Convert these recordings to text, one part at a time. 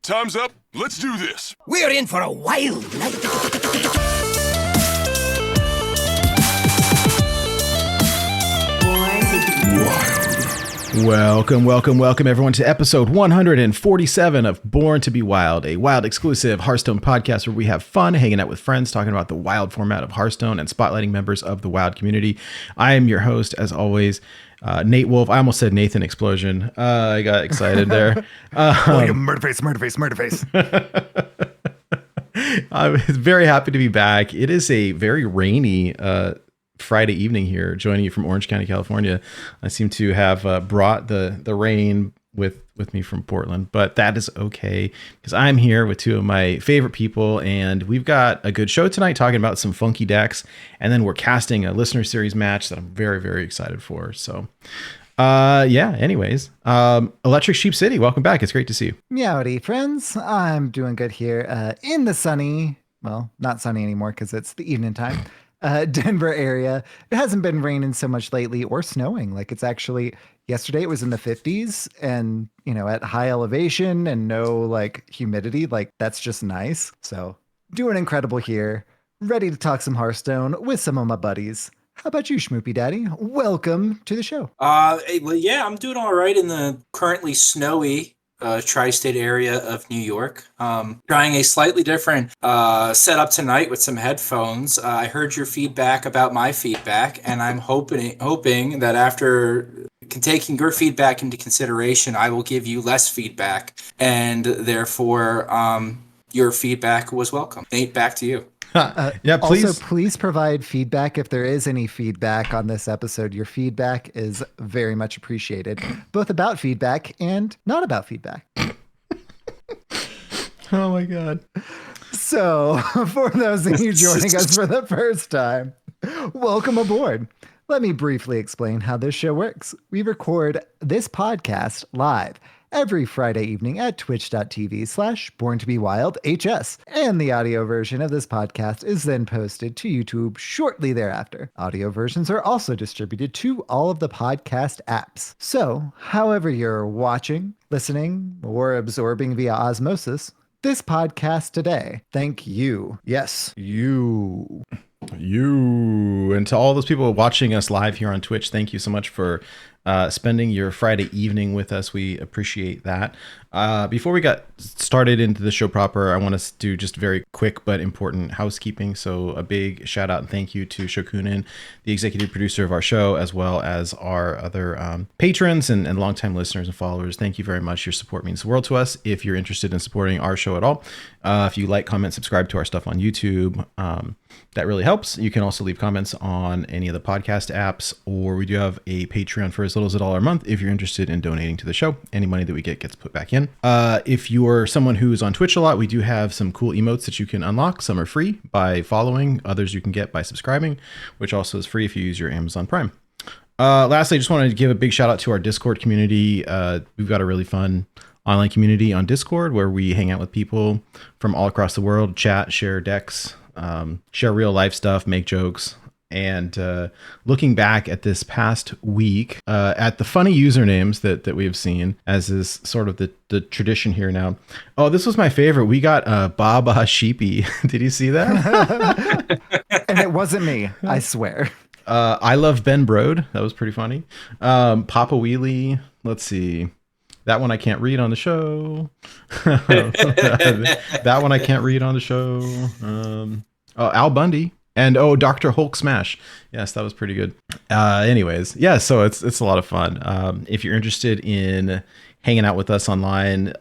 time's up. Let's do this. We're in for a wild night. Welcome everyone to episode 147 of Born to be Wild, a Wild exclusive Hearthstone podcast where we have fun hanging out with friends, talking about the Wild format of Hearthstone and spotlighting members of the Wild community. I am your host, as always, Nate Wolf. I almost said Nathan Explosion. I got excited there. Murderface. I'm very happy to be back. It is a very rainy Friday evening here, joining you from Orange County, California. I seem to have brought the rain with me from Portland, but that is okay because I'm here with two of my favorite people, and we've got a good show tonight talking about some funky decks, and then we're casting a listener series match that I'm very, very excited for. So anyways, Electric Sheep City, welcome back. It's great to see you. Meowdy, friends. I'm doing good here in the sunny, well, not sunny anymore because it's the evening time, Denver area. It hasn't been raining so much lately or snowing. Like, it's actually, yesterday it was in the 50s and, you know, at high elevation and no like humidity. Like, that's just nice. So doing incredible here. Ready to talk some Hearthstone with some of my buddies. How about you, Schmoopy Daddy? Welcome to the show. Well, yeah, I'm doing all right in the currently snowy tri-state area of New York. Trying a slightly different setup tonight with some headphones. I heard your feedback about my feedback, and I'm hoping that after taking your feedback into consideration, I will give you less feedback, and therefore your feedback was welcome. Nate, back to you. Yeah, please. Also, please provide feedback if there is any feedback on this episode. Your feedback is very much appreciated, both about feedback and not about feedback. Oh my God. So, for those of you joining us for the first time, welcome aboard. Let me briefly explain how this show works. We record this podcast live every Friday evening at twitch.tv/borntobewildhs. And the audio version of this podcast is then posted to YouTube shortly thereafter. Audio versions are also distributed to all of the podcast apps. So, however you're watching, listening, or absorbing via osmosis this podcast today, thank you. Yes, you. And to all those people watching us live here on Twitch, thank you so much for spending your Friday evening with us. We appreciate that. Before we got started into the show proper, I want to do just very quick but important housekeeping. So a big shout out and thank you to Shokunin, the executive producer of our show, as well as our other patrons and longtime listeners and followers. Thank you very much. Your support means the world to us. If you're interested in supporting our show at all, if you like, comment, subscribe to our stuff on YouTube, that really helps. You can also leave comments on any of the podcast apps, or we do have a Patreon for as little as $1 a month if you're interested in donating to the show. Any money that we get gets put back in. If you're someone who's on Twitch a lot, we do have some cool emotes that you can unlock. Some are free by following, others you can get by subscribing, which also is free if you use your Amazon Prime. Lastly, I just wanted to give a big shout out to our Discord community. We've got a really fun online community on Discord where we hang out with people from all across the world, chat, share decks, share real life stuff, make jokes. And looking back at this past week, at the funny usernames that we have seen, as is sort of the tradition here now. Oh, this was my favorite. We got Baba Sheepy. Did you see that? And it wasn't me, I swear. I love Ben Brode. That was pretty funny. Papa Wheelie. Let's see. That one I can't read on the show. That one I can't read on the show. Al Bundy. And Dr. Hulk Smash. Yes, that was pretty good. Anyways, yeah, so it's a lot of fun. If you're interested in hanging out with us online,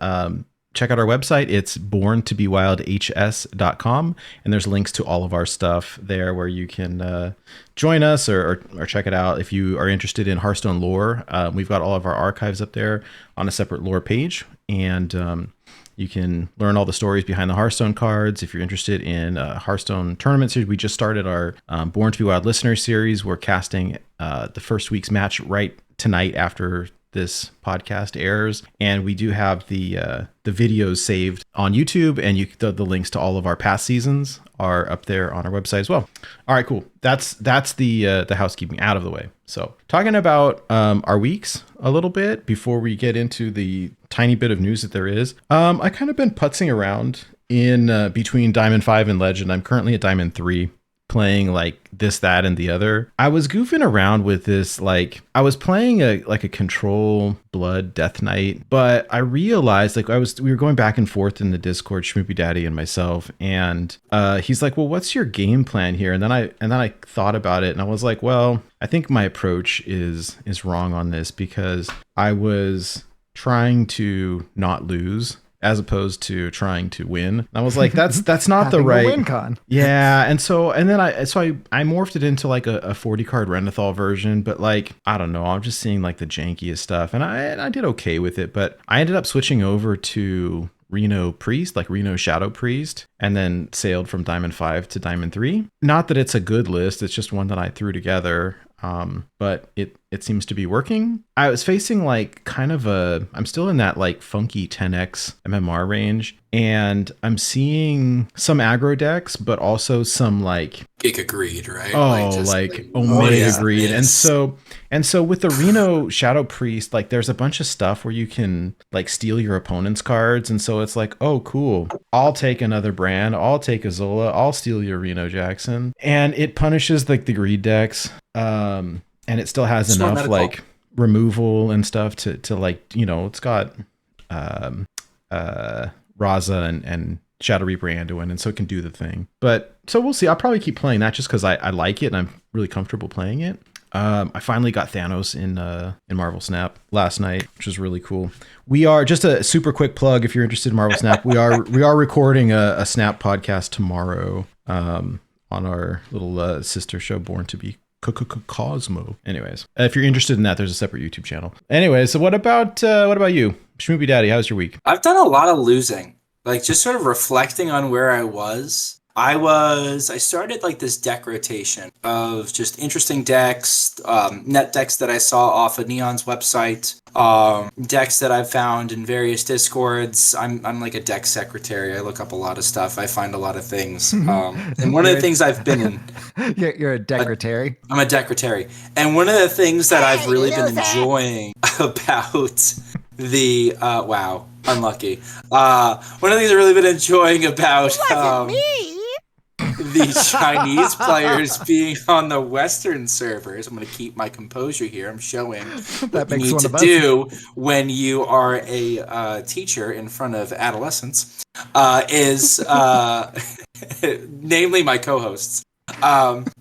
check out our website. It's borntobewildhs.com, and there's links to all of our stuff there where you can join us or check it out. If you are interested in Hearthstone lore, we've got all of our archives up there on a separate lore page, and you can learn all the stories behind the Hearthstone cards. If you're interested in Hearthstone tournament series, we just started our Born to be Wild listener series. We're casting the first week's match right tonight after this podcast airs, and we do have the videos saved on YouTube, and the links to all of our past seasons are up there on our website as well. All right, cool. That's the housekeeping out of the way. So talking about our weeks a little bit before we get into the tiny bit of news that there is. I kind of been putzing around in between Diamond 5 and Legend. I'm currently at Diamond 3 playing like this, that, and the other. I was goofing around with this, like I was playing a control blood death knight, but I realized like we were going back and forth in the Discord, Schmoopy Daddy and myself, and he's like, well, what's your game plan here? And then I thought about it and I was like, well, I think my approach is wrong on this, because I was trying to not lose as opposed to trying to win. And I was like, that's not the right win con. Yeah. And then I morphed it into like a 40 card Renathal version, but like, I don't know, I'm just seeing like the jankiest stuff, and I did okay with it, but I ended up switching over to Reno Priest, like Reno Shadow Priest, and then sailed from Diamond 5 to Diamond 3. Not that it's a good list, it's just one that I threw together. But it seems to be working. I was facing like I'm still in that like funky 10x MMR range, and I'm seeing some aggro decks, but also some like Giga Greed, right? Like Omega Greed. Yes. And so with the Reno Shadow Priest, like there's a bunch of stuff where you can like steal your opponent's cards, and so it's like, oh cool, I'll take another brand, I'll take a Zola, I'll steal your Reno Jackson, and it punishes like the greed decks. And it still has enough medical, like removal and stuff to like, you know, it's got Raza and Shadow Reaper Anduin, and so it can do the thing. But so we'll see. I'll probably keep playing that just because I like it and I'm really comfortable playing it. I finally got Thanos in Marvel Snap last night, which was really cool. We are, just a super quick plug if you're interested in Marvel Snap, we are recording a Snap podcast tomorrow on our little sister show, Born to Be Cosmo. Anyways, if you're interested in that, there's a separate YouTube channel. Anyway, so what about you, Schmoopy Daddy? How's your week? I've done a lot of losing, like just sort of reflecting on where I was. I started like this deck rotation of just interesting decks, net decks that I saw off of Neon's website, decks that I've found in various Discords. I'm like a deck secretary. I look up a lot of stuff. I find a lot of things. And one of the things I've been in... You're a decretary. I'm a decretary. And one of the things that I've really been enjoying about the... wow, unlucky. One of the things I've really been enjoying about... the Chinese players being on the Western servers. I'm going to keep my composure here. I'm showing what you need to do when you are a teacher in front of adolescents, namely my co-hosts,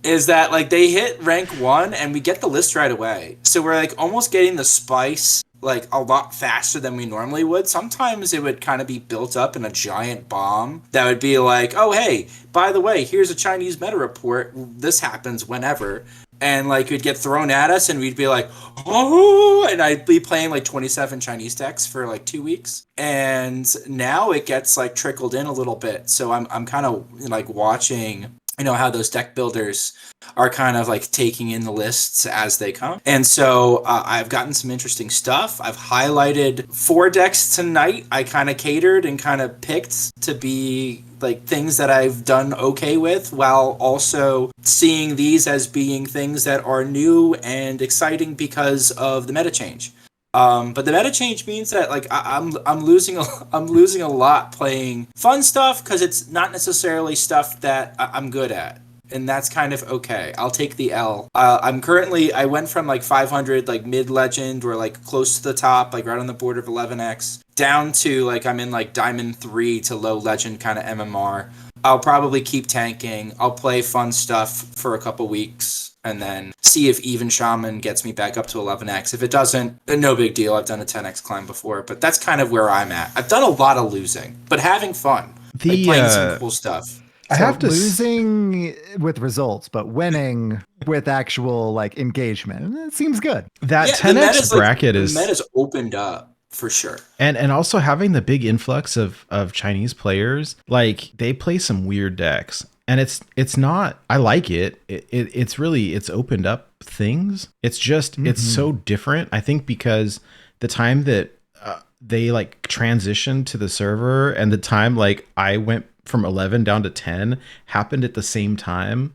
is that like they hit rank 1 and we get the list right away. So we're like almost getting the spice like a lot faster than we normally would. Sometimes it would kind of be built up in a giant bomb that would be like, oh, hey, by the way, here's a Chinese meta report. This happens whenever. And like it'd get thrown at us and we'd be like, oh, and I'd be playing like 27 Chinese decks for like 2 weeks. And now it gets like trickled in a little bit. So I'm kind of like watching, you know, how those deck builders are kind of like taking in the lists as they come. And so I've gotten some interesting stuff. I've highlighted 4 decks tonight. I kind of catered and kind of picked to be like things that I've done okay with, while also seeing these as being things that are new and exciting because of the meta change. But the meta change means that like I'm losing a lot playing fun stuff because it's not necessarily stuff that I'm good at, and that's kind of okay. I'll take the L. I went from like 500 like mid legend or like close to the top, like right on the border of 11x, down to like I'm in like Diamond 3 to low legend kind of MMR. I'll probably keep tanking. I'll play fun stuff for a couple weeks and then see if even Shaman gets me back up to 11x. If it doesn't, no big deal. I've done a 10x climb before, but that's kind of where I'm at. I've done a lot of losing, but having fun, like playing some cool stuff. I have to losing with results, but winning with actual like engagement. It seems good. That 10x bracket the meta's opened up. For sure. And also having the big influx of Chinese players, like they play some weird decks. And it's not, I like it. It's opened up things. It's just, it's so different. I think because the time that they like transitioned to the server and the time like I went from 11 down to 10 happened at the same time.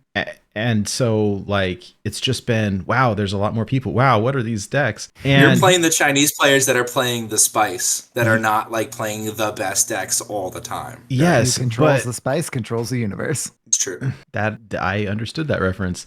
And so like it's just been wow, there's a lot more people. Wow, what are these decks? You're And playing the Chinese players that are playing the spice, that are not like playing the best decks all the time. yes, Who controls but the spice controls the universe. It's true. that I understood that reference.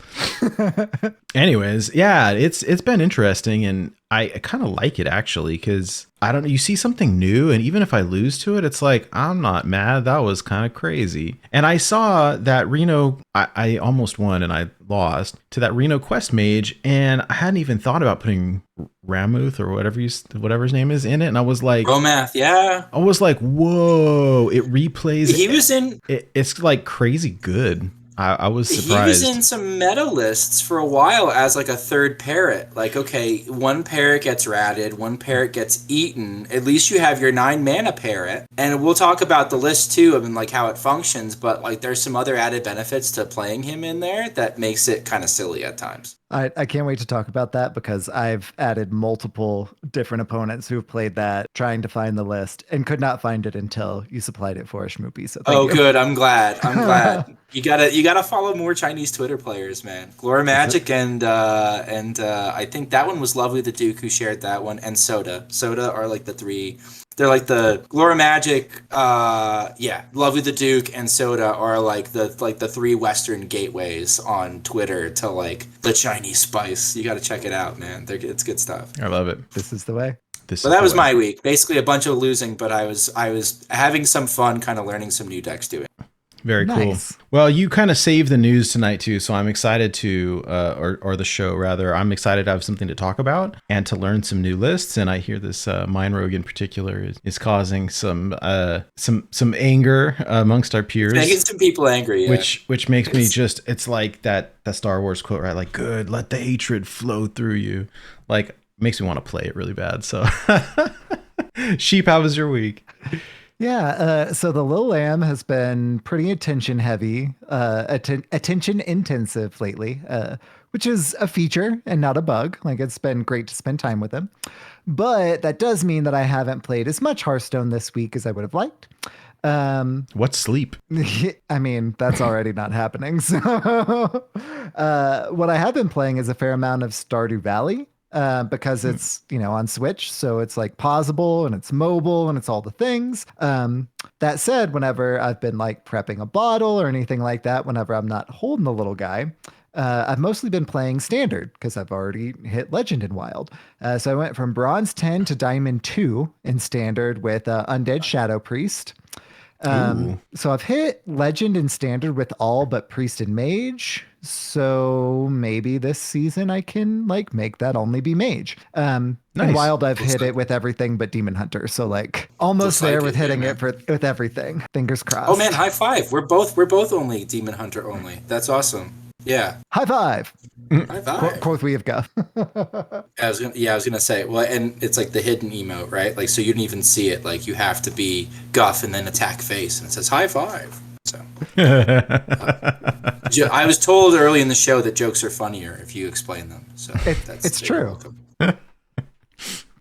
Anyways, yeah, it's been interesting, and I kind of like it actually because I don't know. You see something new, and even if I lose to it, it's like I'm not mad. That was kind of crazy. And I saw that Reno. I almost won, and I lost to that Reno Quest Mage, and I hadn't even thought about putting Rammuth or whatever his name is in it, and I was like, Rommath, yeah. I was like, whoa! It replays. He was in. It's like crazy good. I was He surprised. was in some meta lists for a while as like a third parrot. Like, okay, one parrot gets ratted, one parrot gets eaten. At least you have your 9 mana parrot. And we'll talk about the list too and like how it functions, but like there's some other added benefits to playing him in there that makes it kind of silly at times. I can't wait to talk about that because I've added multiple different opponents who've played that trying to find the list and could not find it until you supplied it for us, Schmoopy. So thank you. Good. I'm glad. You gotta follow more Chinese Twitter players, man. Glora Magic and I think that one was Lovely the Duke who shared that one, and Soda. Soda are like the three. They're like the Glora Magic, Lovely the Duke and Soda are like the 3 Western gateways on Twitter to like the Chinese spice. You got to check it out, man. It's good stuff. I love it. This is the way. But that was my week. Basically a bunch of losing, but I was having some fun, kind of learning some new decks doing. Very Nice. cool. Well, you kind of saved the news tonight too, so I'm excited to, or the show rather. I'm excited to have something to talk about and to learn some new lists. And I hear this Mine Rogue in particular is causing some anger amongst our peers, Making some people angry, yeah. which makes me just. It's like that Star Wars quote, right? Like, good, let the hatred flow through you. Like, makes me want to play it really bad. So, Sheep, how was your week? Yeah, so the Lil Lamb has been pretty attention heavy, attention intensive lately, which is a feature and not a bug. Like it's been great to spend time with him. But that does mean that I haven't played as much Hearthstone this week as I would have liked. What's sleep? I mean, that's already not happening. So what I have been playing is a fair amount of Stardew Valley. Because it's, on Switch. So it's like pausable and it's mobile and it's all the things. That said, whenever I've been like prepping a bottle or anything like that, whenever I'm not holding the little guy, I've mostly been playing Standard because I've already hit Legend in Wild. So I went from Bronze 10 to Diamond 2 in Standard with Undead Shadow Priest. So I've hit Legend and Standard with all but Priest and Mage. So maybe this season I can like make that only be Mage. In Wild I've hit it with everything but Demon Hunter. So like almost there with hitting it with everything. Fingers crossed. Oh man, high five. We're both only Demon Hunter only. That's awesome. Yeah. High five. High five. Quoth we have go. I was gonna say, well, and it's like the hidden emote, right? Like, so you didn't even see it. Like, you have to be guff and then attack face, and it says high five. So, I was told early in the show that jokes are funnier if you explain them. So it's true.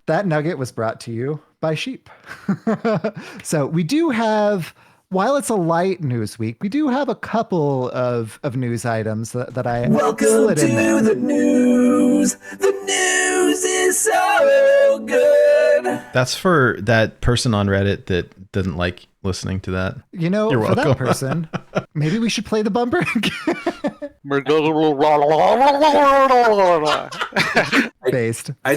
That nugget was brought to you by Sheep. So we do have. While it's a light news week, we do have a couple of news items that I slid in there. Welcome to the news. The news is so good. That's for that person on Reddit that doesn't like listening to that. You're for welcome. that person, maybe we should play the bumper based. I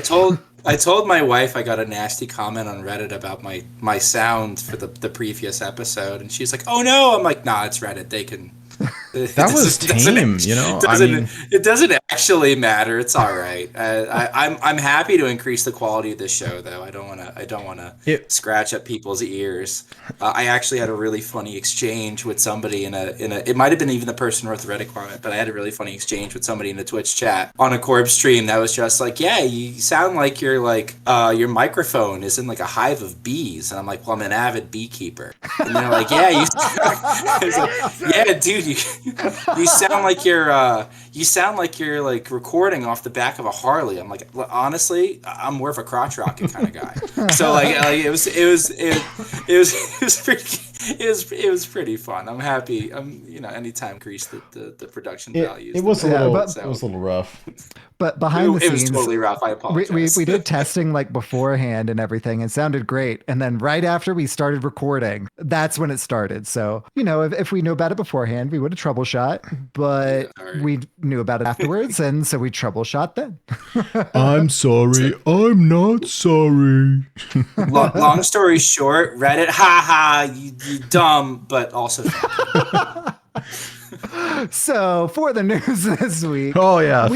told my wife I got a nasty comment on Reddit about my sound for the previous episode, and she's like, "Oh no!" I'm like, "Nah, it's Reddit. They can." That was tame, It doesn't actually matter. It's all right. I'm happy to increase the quality of this show, though. I don't want to scratch up people's ears. I actually had a really funny exchange with somebody in a. It might have been even the person who wrote the Reddit comment, but I had a really funny exchange with somebody in the Twitch chat on a Corb stream that was just like, "Yeah, you sound like you're like your microphone is in like a hive of bees," and I'm like, "Well, I'm an avid beekeeper," and they're like, "Yeah, you." I was like, "Yeah, dude." You sound like you're like recording off the back of a Harley. I'm like, honestly, I'm more of a crotch rocket kind of guy. So like it was pretty. it was pretty fun. I'm happy. Anytime increase the production values. It was a Yeah, little but- it was a little rough. But behind the it was scenes, totally rough. I apologize. we did testing like beforehand and everything. It sounded great. And then right after we started recording, that's when it started. So, if we knew about it beforehand, we would have troubleshot, but Yeah, all right. we knew about it afterwards. And so we troubleshot then. I'm sorry. I'm not sorry. Long story short, Reddit, haha, you dumb, but also So for the news this week, Oh yeah.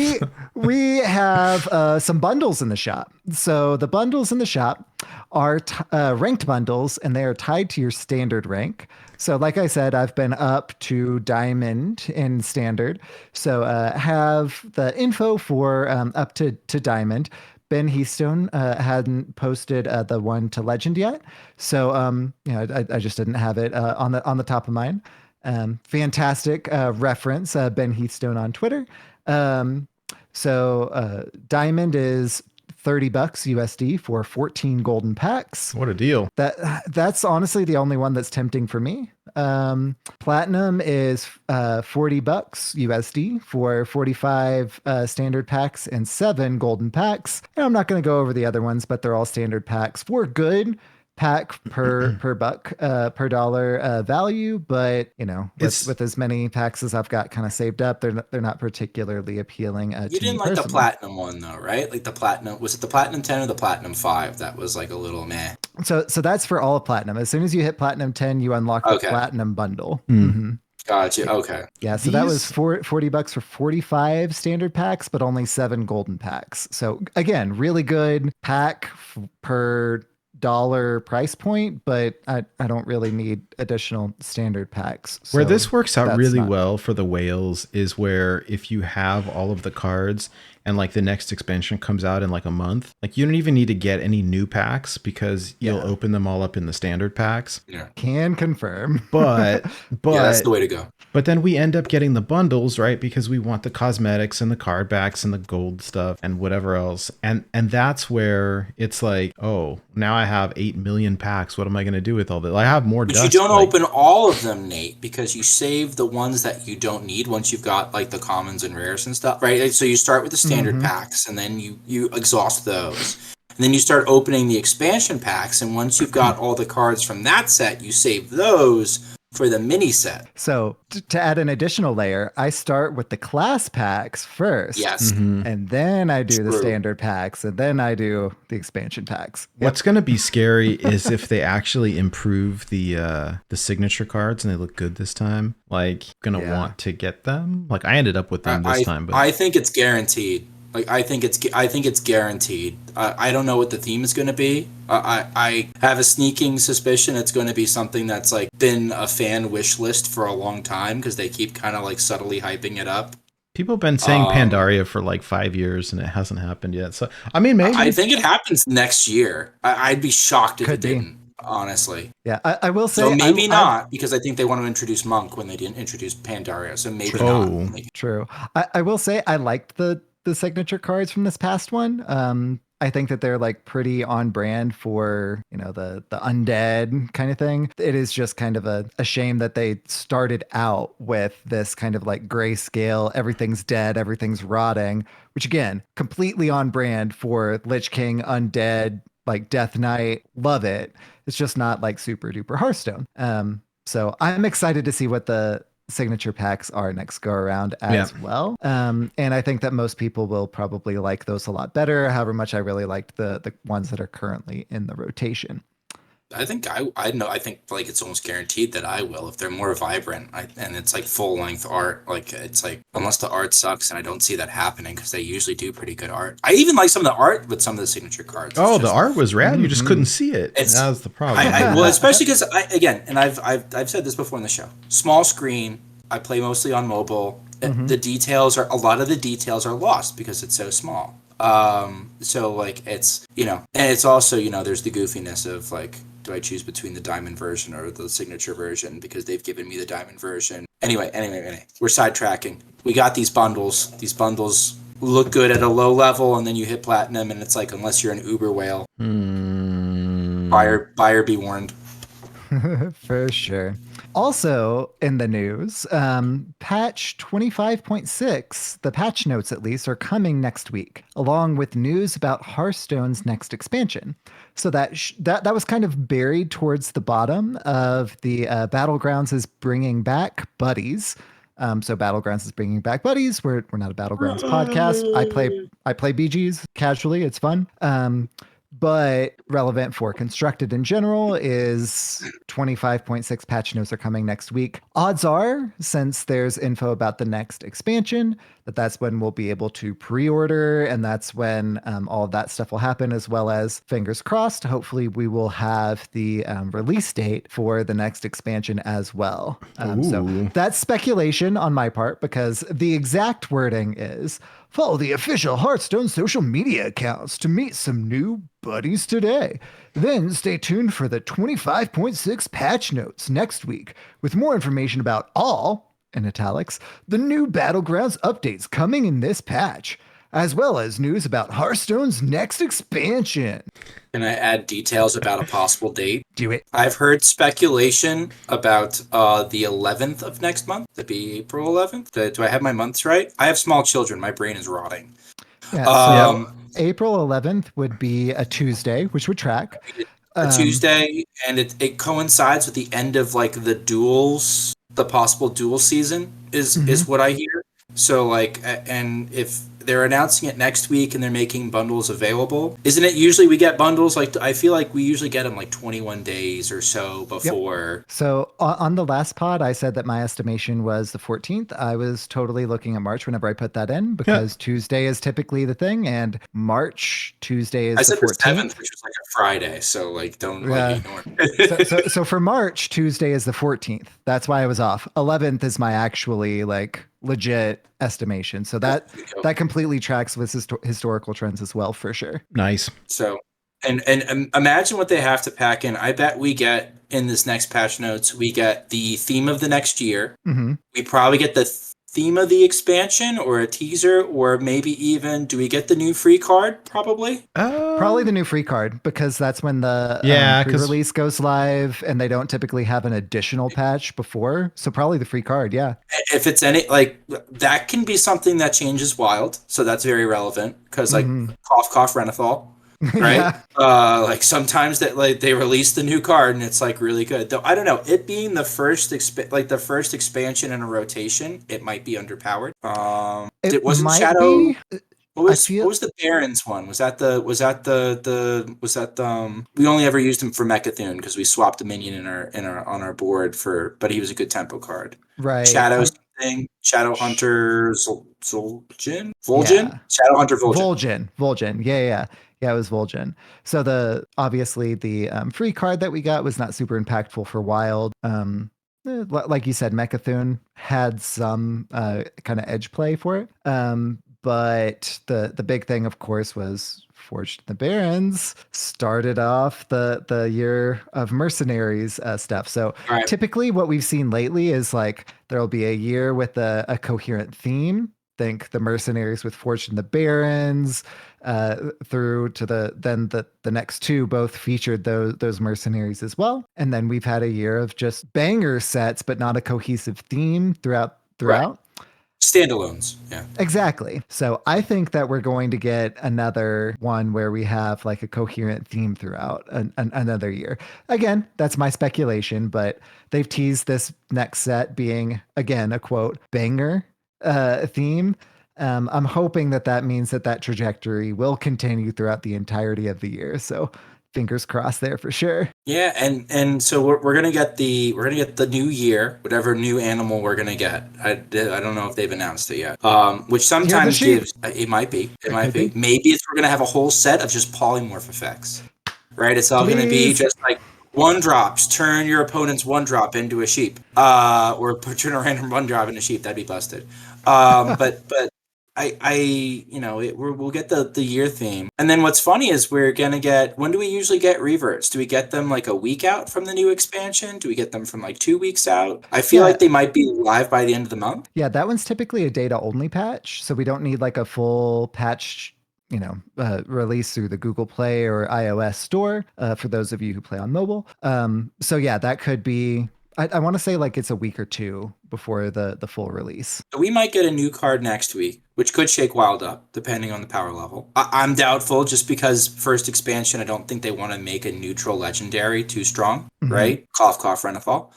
we have some bundles in the shop. So the bundles in the shop are ranked bundles, and they are tied to your standard rank. So like I said, I've been up to diamond in standard. So have the info for up to diamond. Ben Hearthstone hadn't posted the one to legend yet, so I just didn't have it on the top of mine. Fantastic reference, Ben Hearthstone on Twitter. So diamond is $30 USD for 14 golden packs. What a deal. That's honestly the only one that's tempting for me. Platinum is $40 USD for 45 standard packs and 7 golden packs. And I'm not going to go over the other ones, but they're all standard packs for good pack per buck per dollar value, but with as many packs as I've got kind of saved up, they're not particularly appealing. you didn't like the platinum one though, right? Like the platinum, was it the platinum 10 or the platinum 5? That was like a little meh. So that's for all of platinum. As soon as you hit platinum 10, you unlock the platinum bundle. Mm-hmm. Gotcha. Okay. Yeah, so that was $40 for 45 standard packs, but only 7 golden packs. So again, really good pack per dollar price point, but I don't really need additional standard packs. Where this works out really not- well for the whales is where if you have all of the cards and like the next expansion comes out in like a month, like you don't even need to get any new packs because you'll open them all up in the standard packs. Yeah. Can confirm. But Yeah, that's the way to go. But then we end up getting the bundles, right? Because we want the cosmetics and the card backs and the gold stuff and whatever else. And that's where it's like, oh, now I have 8 million packs. What am I going to do with all this? I have more But dust. you don't open all of them, Nate, because you save the ones that you don't need once you've got like the commons and rares and stuff, right? Like, so you start with the standard packs and then you exhaust those. And then you start opening the expansion packs, and once you've got all the cards from that set, you save those for the mini set. So to add an additional layer, I start with the class packs first. Yes. And then I do the True. standard packs, and then I do the expansion packs. What's going to be scary is if they actually improve the signature cards and they look good this time. Like, going to want to get them. Like, I ended up with them this time, but I think it's guaranteed. Like I think it's guaranteed. I don't know what the theme is going to be. I have a sneaking suspicion it's going to be something that's like been a fan wish list for a long time because they keep kind of like subtly hyping it up. people have been saying Pandaria for like 5 years and it hasn't happened yet. So, I mean, maybe. I think it happens next year. I'd be shocked if Could it be. didn't. Honestly, Yeah, I will say. so maybe I- not because I think they want to introduce Monk when they didn't introduce Pandaria. So maybe Oh. not. True. I will say I liked the signature cards from this past one. I think that they're like pretty on brand for, the undead kind of thing. It is just kind of a shame that they started out with this kind of like grayscale, everything's dead, everything's rotting, which again, completely on brand for Lich King, undead, like Death Knight. Love it. It's just not like super duper Hearthstone. So I'm excited to see what the signature packs are next go around as well. And I think that most people will probably like those a lot better, however much I really liked the ones that are currently in the rotation. I think I know. I think like it's almost guaranteed that I will if they're more vibrant and it's like full length art. Like it's like unless the art sucks, and I don't see that happening because they usually do pretty good art. I even like some of the art with some of the signature cards. Oh, It's the just- art was rad. You just couldn't see it. It's- That was the problem. well, especially because I've said this before in the show. Small screen. I play mostly on mobile. The details a lot of the details are lost because it's so small. So like it's and it's also there's the goofiness of like, do I choose between the diamond version or the signature version because they've given me the diamond version. Anyway, we're sidetracking. We got these bundles. These bundles look good at a low level, and then you hit platinum, and it's like unless you're an uber whale, buyer be warned. For sure. Also in the news, patch 25.6, the patch notes at least, are coming next week, along with news about Hearthstone's next expansion. So that was kind of buried towards the bottom of the Battlegrounds is bringing back buddies. So Battlegrounds is bringing back buddies. We're not a Battlegrounds podcast. I play BGs casually. It's fun. But relevant for Constructed in general is 25.6 patch notes are coming next week. Odds are, since there's info about the next expansion, that's when we'll be able to pre-order, and that's when all of that stuff will happen, as well as, fingers crossed, hopefully we will have the release date for the next expansion as well. So that's speculation on my part, because the exact wording is, follow the official Hearthstone social media accounts to meet some new buddies today. Then stay tuned for the 25.6 patch notes next week with more information about all, in italics, the new Battlegrounds updates coming in this patch, as well as news about Hearthstone's next expansion. Can I add details about a possible date? Do it. I've heard speculation about the 11th of next month. That'd be April 11th. Do I have my months right? I have small children. My brain is rotting. Yeah, so April 11th would be a Tuesday, which would track. A Tuesday, and it coincides with the end of like the duels, the possible duel season is what I hear. So like, and if they're announcing it next week and they're making bundles available, isn't it usually we get bundles? Like, I feel like we usually get them like 21 days or so before. Yep. So on the last pod, I said that my estimation was the 14th. I was totally looking at March whenever I put that in, because Tuesday is typically the thing, and March Tuesday is the 14th. I said the 7th, which was like a Friday. So like, don't like ignore it. so for March, Tuesday is the 14th. That's why I was off. 11th is my actually like legit estimation. So that completely tracks with historical trends as well, for sure. Nice. So, and imagine what they have to pack in. I bet we get in this next patch notes, we get the theme of the next year. Mm-hmm. We probably get the theme of the expansion, or a teaser, or maybe even, do we get the new free card? Probably. Probably the new free card, because that's when the pre-release goes live, and they don't typically have an additional patch before. So probably the free card, yeah. If it's any, like, that can be something that changes wild. So that's very relevant, because like, cough, cough, Renethal. Right? Like sometimes that like they release the new card and it's like really good. Though I don't know, it being the first first expansion in a rotation, it might be underpowered. It wasn't Shadow. What was the Baron's one? Was that the we only ever used him for Mechathune because we swapped a minion on our board but he was a good tempo card. Right. Shadow something. Shadow Hunter Vol'jin? Shadow Hunter Vol'jin. Yeah, it was Vol'jin. So obviously the free card that we got was not super impactful for Wild. Like you said, Mechathune had some kind of edge play for it. But the big thing, of course, was Forged in the Barrens started off the year of mercenaries stuff. So typically what we've seen lately is like there'll be a year with a coherent theme. Think the mercenaries with Forged in the Barrens, through to the next two both featured those mercenaries as well. And then we've had a year of just banger sets, but not a cohesive theme throughout. Right. Standalones. Yeah. Exactly. So I think that we're going to get another one where we have like a coherent theme throughout another year. Again, that's my speculation, but they've teased this next set being, again, a quote, banger theme. I'm hoping that means that trajectory will continue throughout the entirety of the year. So fingers crossed there for sure. Yeah, and so we're gonna get the new year, whatever new animal we're gonna get. I don't know if they've announced it yet. Which sometimes gives it might be. Maybe we're gonna have a whole set of just polymorph effects. Right? It's all gonna be just like 1-drops. Turn your opponent's 1-drop into a sheep. Or turn a random 1-drop into a sheep. That'd be busted. But we'll get the year theme. And then what's funny is we're going to get, when do we usually get reverts? Do we get them like a week out from the new expansion? Do we get them from like 2 weeks out? I feel like they might be live by the end of the month. Yeah, that one's typically a data only patch. So we don't need like a full patch released through the Google Play or iOS store for those of you who play on mobile. So yeah, that could be. I want to say like it's a week or two before the full release. We might get a new card next week, which could shake Wild up, depending on the power level. I'm doubtful just because first expansion, I don't think they want to make a neutral legendary too strong, right? Cough, cough, Renafall.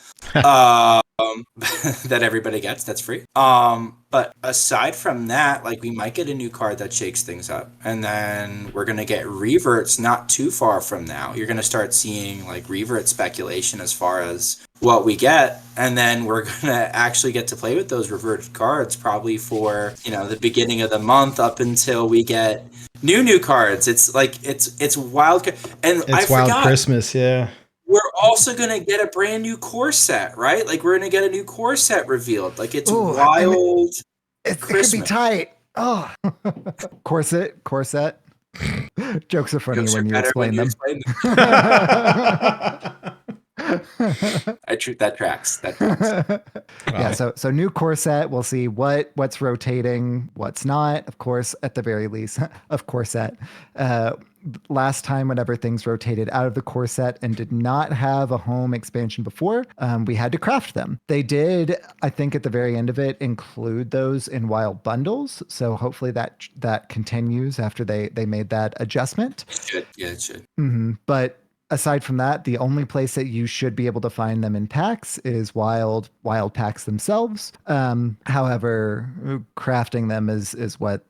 That everybody gets, that's free. But aside from that, like we might get a new card that shakes things up. And then we're gonna get reverts not too far from now. You're gonna start seeing like revert speculation as far as what we get, and then we're gonna actually get to play with those reverted cards probably for the beginning of the month up until we get new cards. It's like it's wild, and It's Wild Christmas, yeah. We're also gonna get a brand new core set, right? Like we're gonna get a new core set revealed. Like it's wild. It could be tight. Oh, corset. Jokes are funny when you explain them. That tracks. Yeah, so new core set. We'll see what's rotating, what's not. Of course, at the very least, of core set. Last time, whenever things rotated out of the core set and did not have a home expansion before, we had to craft them. They did, I think, at the very end of it, include those in wild bundles. So hopefully that continues after they made that adjustment. It should. Yeah, it should. But aside from that, the only place that you should be able to find them in packs is wild packs themselves. However, crafting them is what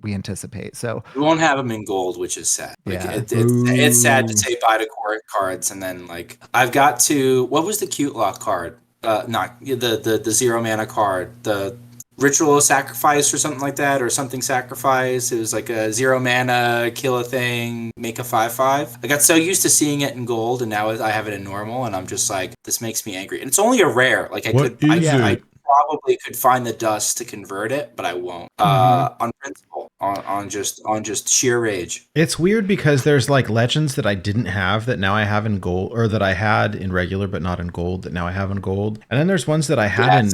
we anticipate. So we won't have them in gold, which is sad. Like, yeah. It's sad to say bye to core cards, and then I've got to, what was the cute lock card? Not the 0 mana card, the Ritual Sacrifice or something like that, or something sacrifice. It was like a 0 mana, kill a thing, make a 5/5. I got so used to seeing it in gold, and now I have it in normal, and I'm just like, this makes me angry. And it's only a rare. Like I probably could find the dust to convert it, but I won't. On principle, on just sheer rage. It's weird because there's like legends that I didn't have that now I have in gold, or that I had in regular but not in gold that now I have in gold. And then there's ones that I had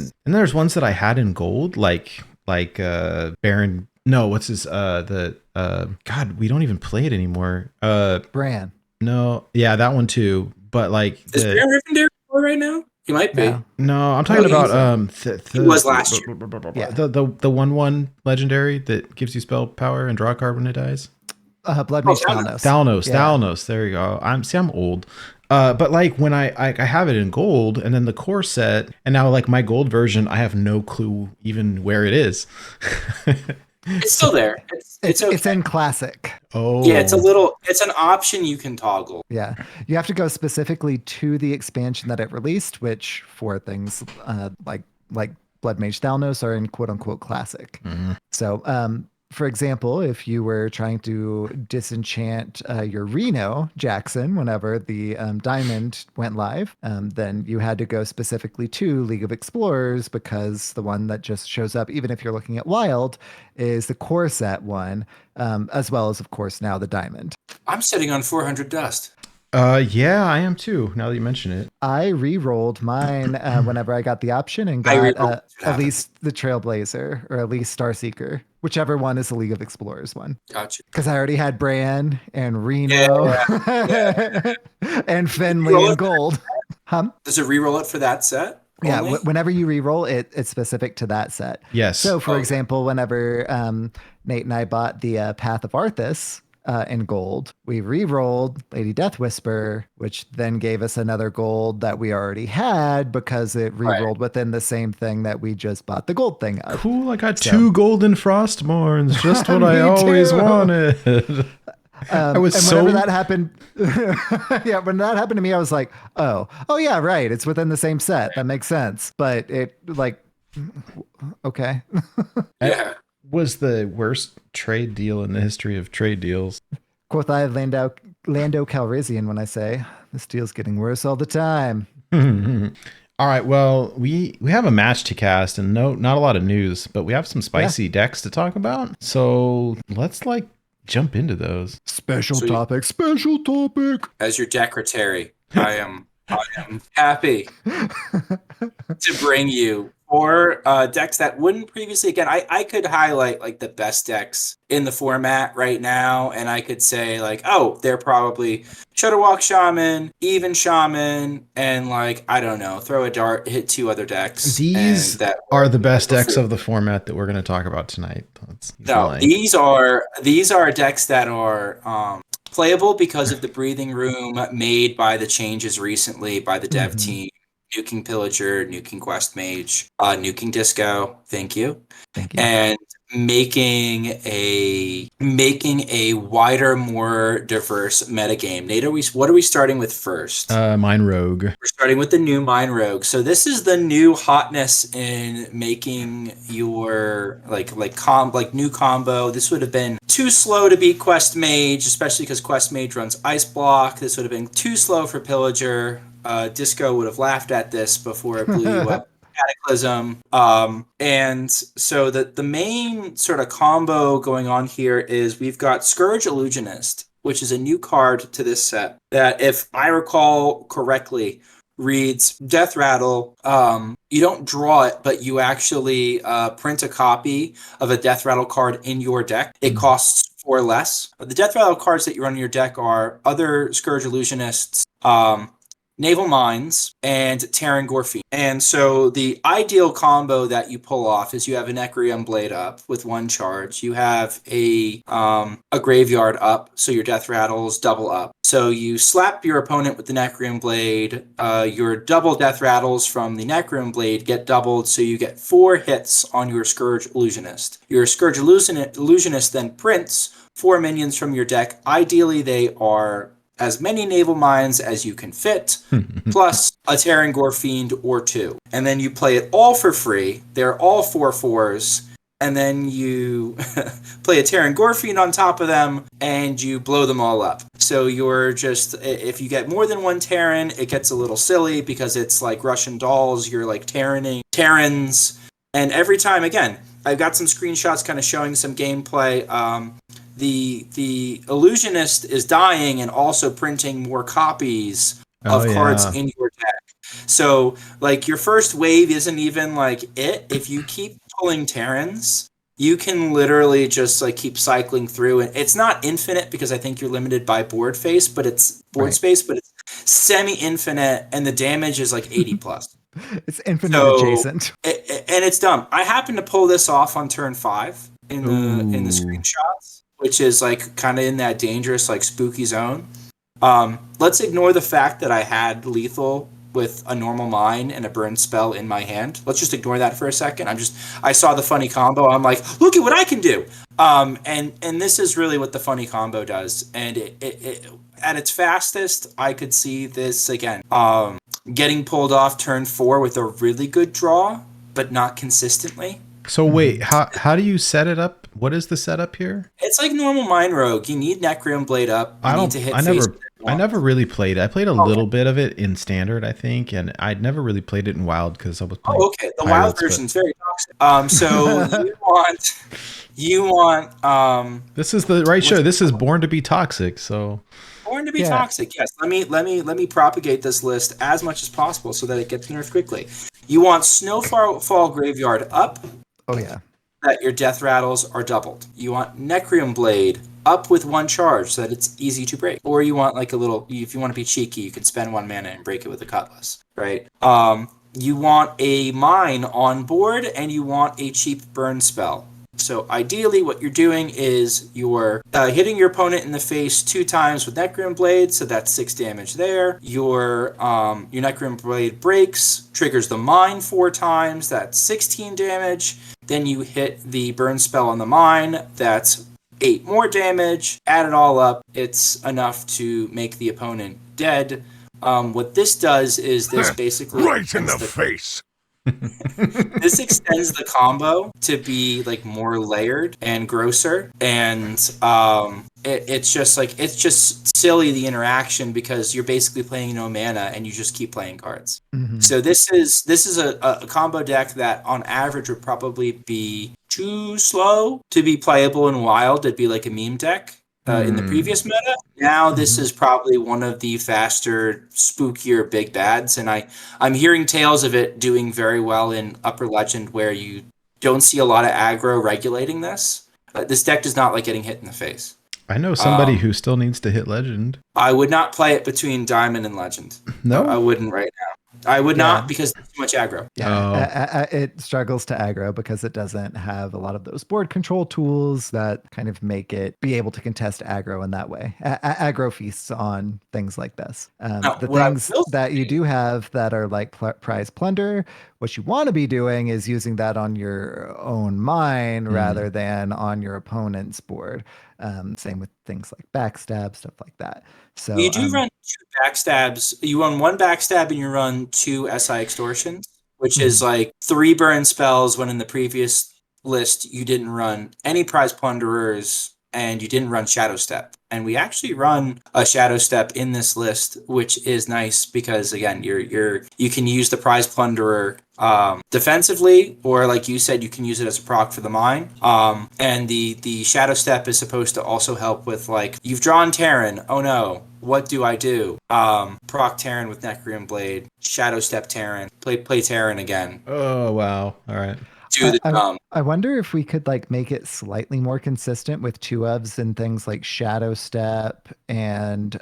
in gold, like Baron. No, what's his God, we don't even play it anymore. Bran. No, yeah, that one too. But like, is Baron Rivendell right now? He might be. No, I'm talking about he was last year. Yeah. The 1/1 legendary that gives you spell power and draw a card when it dies. Blood Mage Thalnos. Thalnos. There you go. I'm old. But like when I have it in gold, and then the core set, and now like my gold version, I have no clue even where it is. It's still there. It's okay. It's in classic. Oh yeah, it's an option you can toggle. Yeah, you have to go specifically to the expansion that it released, which for things like Blood Mage Thalnos are in quote unquote classic. So for example, if you were trying to disenchant your Reno Jackson whenever the Diamond went live, then you had to go specifically to League of Explorers, because the one that just shows up, even if you're looking at Wild, is the core set one, as well as, of course, now the Diamond. I'm sitting on 400 dust. Yeah, I am too, now that you mention it. I re-rolled mine whenever I got the option and got at least the Trailblazer or at least Starseeker, whichever one is the League of Explorers one. Gotcha. Because I already had Bran and Reno and Finley and Gold. Does it re-roll it for that set? Yeah, whenever you re-roll it, it's specific to that set. Yes. So, for example, whenever Nate and I bought the Path of Arthas, in gold, we re-rolled Lady Death Whisper, which then gave us another gold that we already had because it re-rolled within the same thing that we just bought the gold thing of. Cool, I got 2 golden Frostmournes, just what I always wanted. I was and whenever that happened, when that happened to me, I was like, oh yeah, right, it's within the same set. That makes sense. But it okay. Yeah. Was the worst trade deal in the history of trade deals. Quoth I Lando Calrissian when I say this deal's getting worse all the time. All right, well, we have a match to cast and not a lot of news, but we have some spicy decks to talk about. So let's jump into those. Special topic. As your secretary, I am happy to bring you or decks that wouldn't previously. Again, I could highlight like the best decks in the format right now, and I could say like, oh, they're probably Shudderwalk Shaman, Even Shaman, and like I don't know, throw a dart, hit 2 other decks. These and that are were the best decks before. of the format that we're going to talk about tonight. He's No, lying. these are decks that are playable because of the breathing room made by the changes recently by the dev team. Nuking Pillager, Nuking Quest Mage, Nuking Disco. Thank you. Thank you. And making a wider, more diverse metagame. Nate, what are we starting with first? Mine Rogue. We're starting with the new Mine Rogue. So this is the new hotness in making your new combo. This would have been too slow to beat Quest Mage, especially because Quest Mage runs Ice Block. This would have been too slow for Pillager. Disco would have laughed at this before it blew you up. Cataclysm. And so the main sort of combo going on here is we've got Scourge Illusionist, which is a new card to this set that, if I recall correctly, reads Death Rattle. You don't draw it, but you actually print a copy of a Death Rattle card in your deck. It costs 4 less. The Death Rattle cards that you run in your deck are other Scourge Illusionists, Naval Mines, and Terran Gorfine. And so the ideal combo that you pull off is you have a Necrium Blade up with 1 charge. You have a Graveyard up, so your Death Rattles double up. So you slap your opponent with the Necrium Blade. Your double Death Rattles from the Necrium Blade get doubled, so you get 4 hits on your Scourge Illusionist. Your Scourge Illusionist then prints 4 minions from your deck. Ideally, they are as many Naval Mines as you can fit, plus a Terran Gorfiend or 2. And then you play it all for free. They're all 4/4s. And then you play a Terran Gorfiend on top of them, and you blow them all up. So you're just, if you get more than 1 Terran, it gets a little silly because it's like Russian dolls. You're like Terrans. And every time, again, I've got some screenshots kind of showing some gameplay. The illusionist is dying and also printing more copies of cards in your deck. So like your first wave isn't even like it. If you keep pulling Terrans, you can literally just like keep cycling through, and it's not infinite because I think you're limited by board space, but it's semi-infinite, and the damage is like 80 plus. It's infinite adjacent. And it's dumb. I happened to pull this off on turn 5 in the screenshots, which is like kind of in that dangerous, like spooky zone. Let's ignore the fact that I had lethal with a normal mine and a burn spell in my hand. Let's just ignore that for a second. I saw the funny combo. I'm like, look at what I can do. And this is really what the funny combo does. And it at its fastest, I could see this again, getting pulled off turn 4 with a really good draw, but not consistently. So wait, how do you set it up? What is the setup here? It's like normal Mine Rogue. You need Necrium Blade up. You need to hit I never really played it. I played a little bit of it in Standard, I think, and I'd never really played it in Wild because I was playing. Oh, okay. The Wild version is very toxic. So you want. This is the right show. This is Born to be Toxic. So. Born to be toxic. Yes. Let me propagate this list as much as possible so that it gets nerfed quickly. You want Snowfall Graveyard up. Oh yeah. That your Death Rattles are doubled. You want Necrium Blade up with 1 charge so that it's easy to break. Or you want like a little, if you want to be cheeky, you can spend 1 mana and break it with a Cutlass, right? You want a mine on board, and you want a cheap burn spell. So ideally what you're doing is you're hitting your opponent in the face 2 times with Necrium Blade, so that's 6 damage there. Your Necrium Blade breaks, triggers the mine 4 times, that's 16 damage. Then you hit the burn spell on the mine, that's 8 more damage. Add it all up, it's enough to make the opponent dead. What this does is this basically... Right in the face! This extends the combo to be like more layered and grosser, and it's just silly, the interaction, because you're basically playing no mana and you just keep playing cards. So this is a combo deck that on average would probably be too slow to be playable in Wild. It'd be like a meme deck. in the previous meta. Now this is probably one of the faster, spookier big bads, and I'm hearing tales of it doing very well in Upper Legend, where you don't see a lot of aggro regulating this. This deck does not like getting hit in the face. I know somebody who still needs to hit Legend. I would not play it between Diamond and Legend. No? I wouldn't right now. I would not, because there's too much aggro. Yeah, it struggles to aggro because it doesn't have a lot of those board control tools that kind of make it be able to contest aggro in that way. Aggro feasts on things like this. The things that you do have that are like prize plunder, what you want to be doing is using that on your own mine rather than on your opponent's board. Same with things like backstab, stuff like that. So you do run 2 backstabs. You run 1 backstab and you run 2 SI extortions, which is like 3 burn spells when in the previous list you didn't run any prize plunderers and you didn't run Shadow Step. And we actually run a Shadow Step in this list, which is nice because again, you can use the prize plunderer defensively, or like you said, you can use it as a proc for the mine. And the Shadow Step is supposed to also help with like, you've drawn Terran. Oh no, what do I do? Proc Terran with Necroom Blade, Shadow Step Terran, play Terran again. Oh wow! All right. I wonder if we could like make it slightly more consistent with 2 ofs and things like Shadow Step and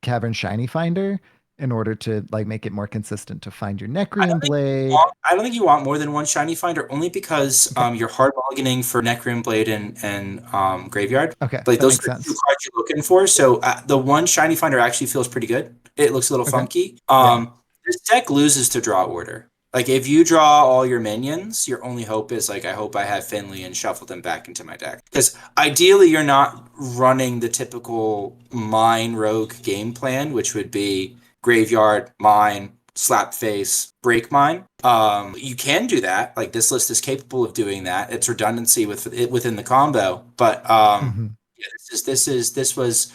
Cavern Shiny Finder in order to like make it more consistent to find your Necroom Blade. I don't think you want more than 1 Shiny Finder, only because you're hard mulliganing for Necroom Blade and Graveyard. Okay, like those are the 2 cards you're looking for. So the 1 Shiny Finder actually feels pretty good. It looks a little funky. This deck loses to draw order. Like, if you draw all your minions, your only hope is, like, I hope I have Finley and shuffle them back into my deck. Because ideally, you're not running the typical mine rogue game plan, which would be graveyard, mine, slap face, break mine. You can do that. Like, this list is capable of doing that. It's redundancy within the combo. But this was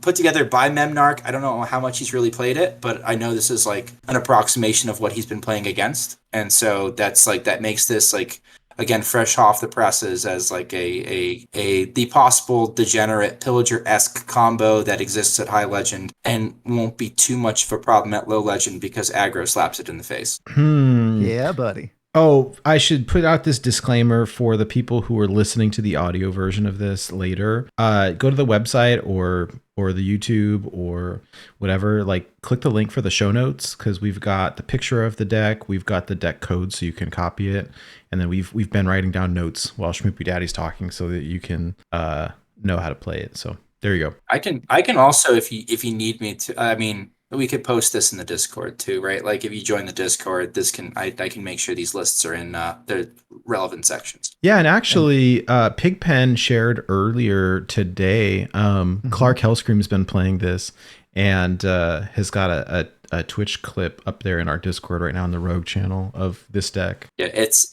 put together by Memnarch. I don't know how much he's really played it, but I know this is like an approximation of what he's been playing against, and so that makes this like, again, fresh off the presses as like the possible degenerate pillager-esque combo that exists at high legend and won't be too much of a problem at low legend because aggro slaps it in the face. Yeah, buddy. Oh, I should put out this disclaimer for the people who are listening to the audio version of this later. Go to the website or the YouTube or whatever. Like, click the link for the show notes because we've got the picture of the deck, we've got the deck code so you can copy it, and then we've been writing down notes while Schmoopy Daddy's talking so that you can know how to play it. So there you go. I can also, if you need me to, I mean, we could post this in the Discord too, right? Like, if you join the Discord, I can make sure these lists are in their relevant sections. Yeah, and actually, Pigpen shared earlier today. Clark Hellscream's been playing this and has got a Twitch clip up there in our Discord right now in the Rogue channel of this deck. Yeah, it's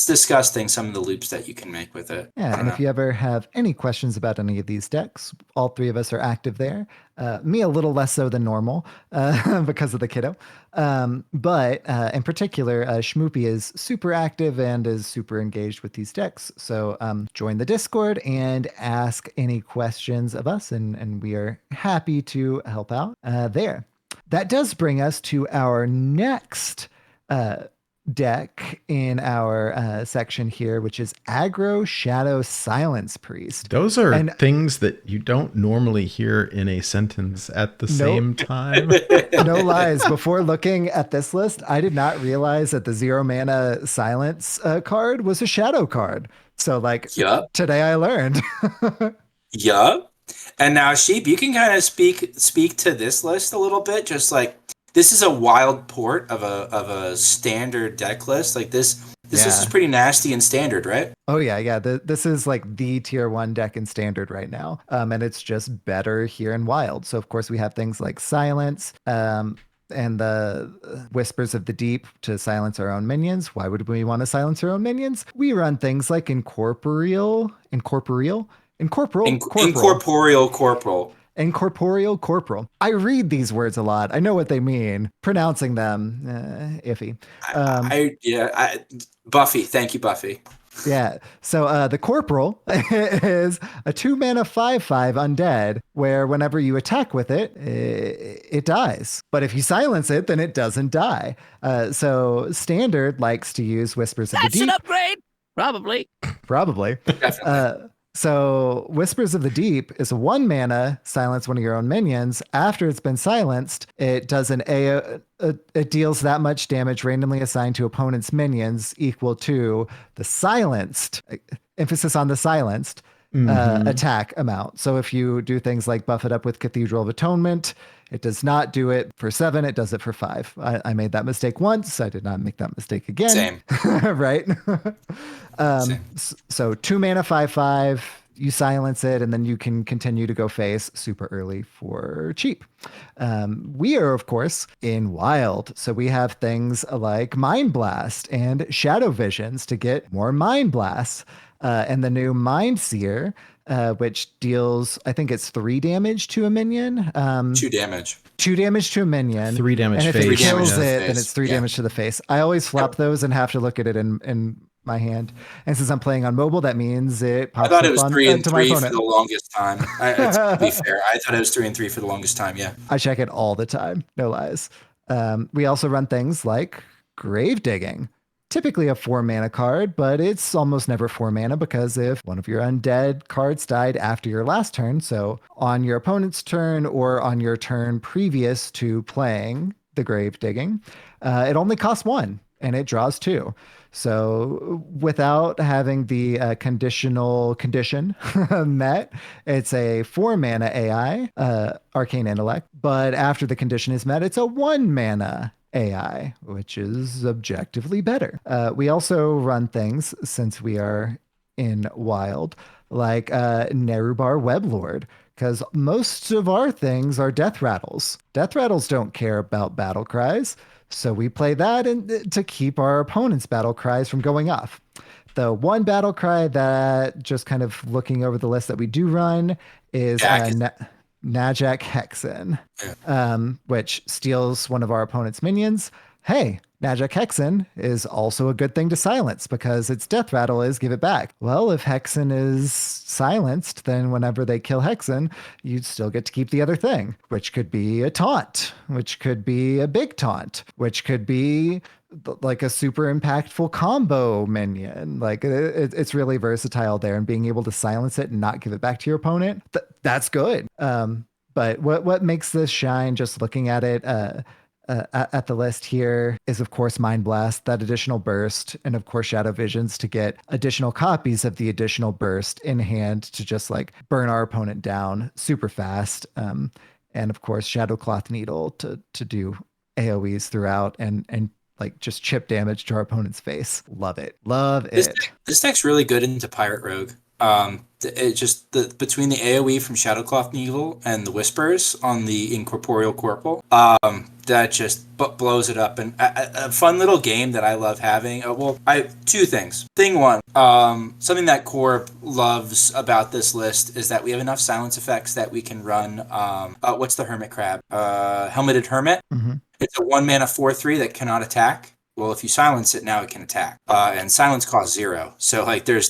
disgusting, some of the loops that you can make with it. Yeah, and if you ever have any questions about any of these decks, all 3 of us are active there. Me a little less so than normal because of the kiddo. But in particular, Schmoopy is super active and is super engaged with these decks. So join the Discord and ask any questions of us, and we are happy to help out there. That does bring us to our next deck in our section here, which is Aggro Shadow Silence Priest. Those are things that you don't normally hear in a sentence at the same time. No lies. Before looking at this list, I did not realize that the 0 mana Silence card was a shadow card. So, like, today I learned. Yup. And now, Sheep, you can kind of speak to this list a little bit. Just like, this is a wild port of a standard deck list. Like, this list is pretty nasty in standard, right? Oh yeah. This is like the tier 1 deck in standard right now, and it's just better here in wild. So of course we have things like Silence, and the Whispers of the Deep to silence our own minions. Why would we want to silence our own minions? We run things like Incorporeal Corporal. I read these words a lot. I know what they mean. Pronouncing them, iffy. Buffy. Thank you, Buffy. Yeah. So the corporal is a 2 mana 5/5 undead, where whenever you attack with it, it dies. But if you silence it, then it doesn't die. So standard likes to use Whispers of the That's an Deep. upgrade. Probably. Probably. Definitely. So Whispers of the Deep is a 1 mana silence one of your own minions. After it's been silenced, it does it deals that much damage randomly assigned to opponent's minions equal to the silenced, emphasis on the silenced, attack amount. So if you do things like buff it up with Cathedral of Atonement, it does not do it for 7, it does it for 5. I made that mistake once. I did not make that mistake again. Same. Right? Same. So 2 mana 5/5, you silence it, and then you can continue to go face super early for cheap. We are, of course, in Wild. So we have things like Mind Blast and Shadow Visions to get more Mind Blasts. And the new Mind Seer, which deals, I think it's 3 damage to a minion. 2 damage. 2 damage to a minion. 3 damage and if face. it kills to the it, then face. it's 3 Yeah. damage to the face. I always flop those and have to look at it in my hand. And since I'm playing on mobile, that means it pops I thought it up was on, 3 and to my 3 for opponent. the longest time. To be fair, I thought it was 3 and 3 for the longest time. Yeah. I check it all the time. No lies. We also run things like Grave Digging. Typically a 4 mana card, but it's almost never 4 mana because if one of your undead cards died after your last turn, so on your opponent's turn or on your turn previous to playing the Grave Digging, it only costs 1 and it draws 2. So without having the conditional condition met, it's a 4 mana AI, Arcane Intellect, but after the condition is met, it's a 1 mana AI, which is objectively better. We also run things, since we are in Wild, like Nerubar Weblord, because most of our things are death rattles. Death rattles don't care about battle cries, so we play that to keep our opponent's battle cries from going off. The one battle cry that, just kind of looking over the list that we do run, is Najak Hexen, which steals one of our opponent's minions. Hey, Najak Hexen is also a good thing to silence because its death rattle is give it back. Well, if Hexen is silenced, then whenever they kill Hexen, you still get to keep the other thing, which could be a taunt, which could be a big taunt, which could be like a super impactful combo minion. Like it's really versatile there, and being able to silence it and not give it back to your opponent, that's good. But what makes this shine, just looking at it at the list here, is of course Mind Blast, that additional burst, and of course Shadow Visions to get additional copies of the additional burst in hand to just like burn our opponent down super fast. And of course Shadow Cloth Needle to do AoEs throughout and like just chip damage to our opponent's face. Love it. Love it. This deck's really good into Pirate Rogue. It just between the AoE from Shadowcloth Needle and the Whispers on the Incorporeal Corporal, that just blows it up. And a fun little game that I love having. Two things. Thing one, something that Corp loves about this list is that we have enough silence effects that we can run. What's the Hermit Crab? Helmeted Hermit. Mm-hmm. It's a 1 mana 4/3 that cannot attack. Well, if you silence it, now it can attack. And silence costs 0. So like if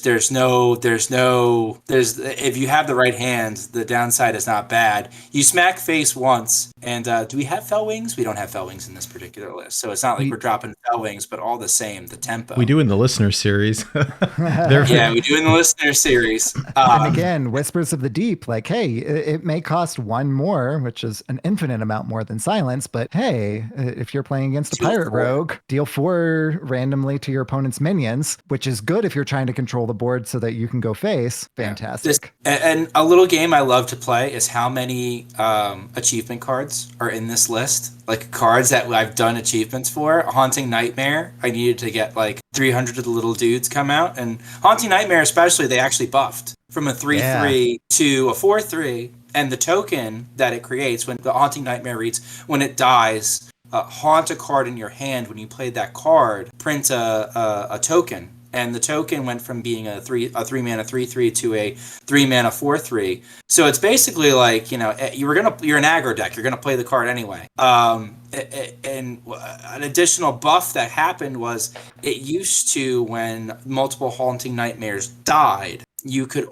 you have the right hand, the downside is not bad. You smack face once, and do we have Fell Wings? We don't have Fell Wings in this particular list. So it's not like we're dropping Fell Wings, but all the same, the tempo. We do in the listener series. Yeah, we do in the listener series. And again, Whispers of the Deep, like, hey, it may cost 1 more, which is an infinite amount more than silence, but hey, if you're playing against a pirate rogue, deal 4 randomly to your opponent's minions, which is good if you're trying to control the board so that you can go face. Fantastic. And a little game I love to play is how many achievement cards are in this list. Like cards that I've done achievements for. Haunting Nightmare, I needed to get like 300 of the little dudes come out. And Haunting Nightmare especially, they actually buffed from a 3/3 to a 4/3. And the token that it creates when the Haunting Nightmare reads, when it dies, haunt a card in your hand. When you play that card, print a token, and the token went from being a three mana 3/3 to a 3 mana 4/3. So it's basically like, you're an aggro deck. You're gonna play the card anyway. And an additional buff that happened was it used to, when multiple Haunting Nightmares died, you could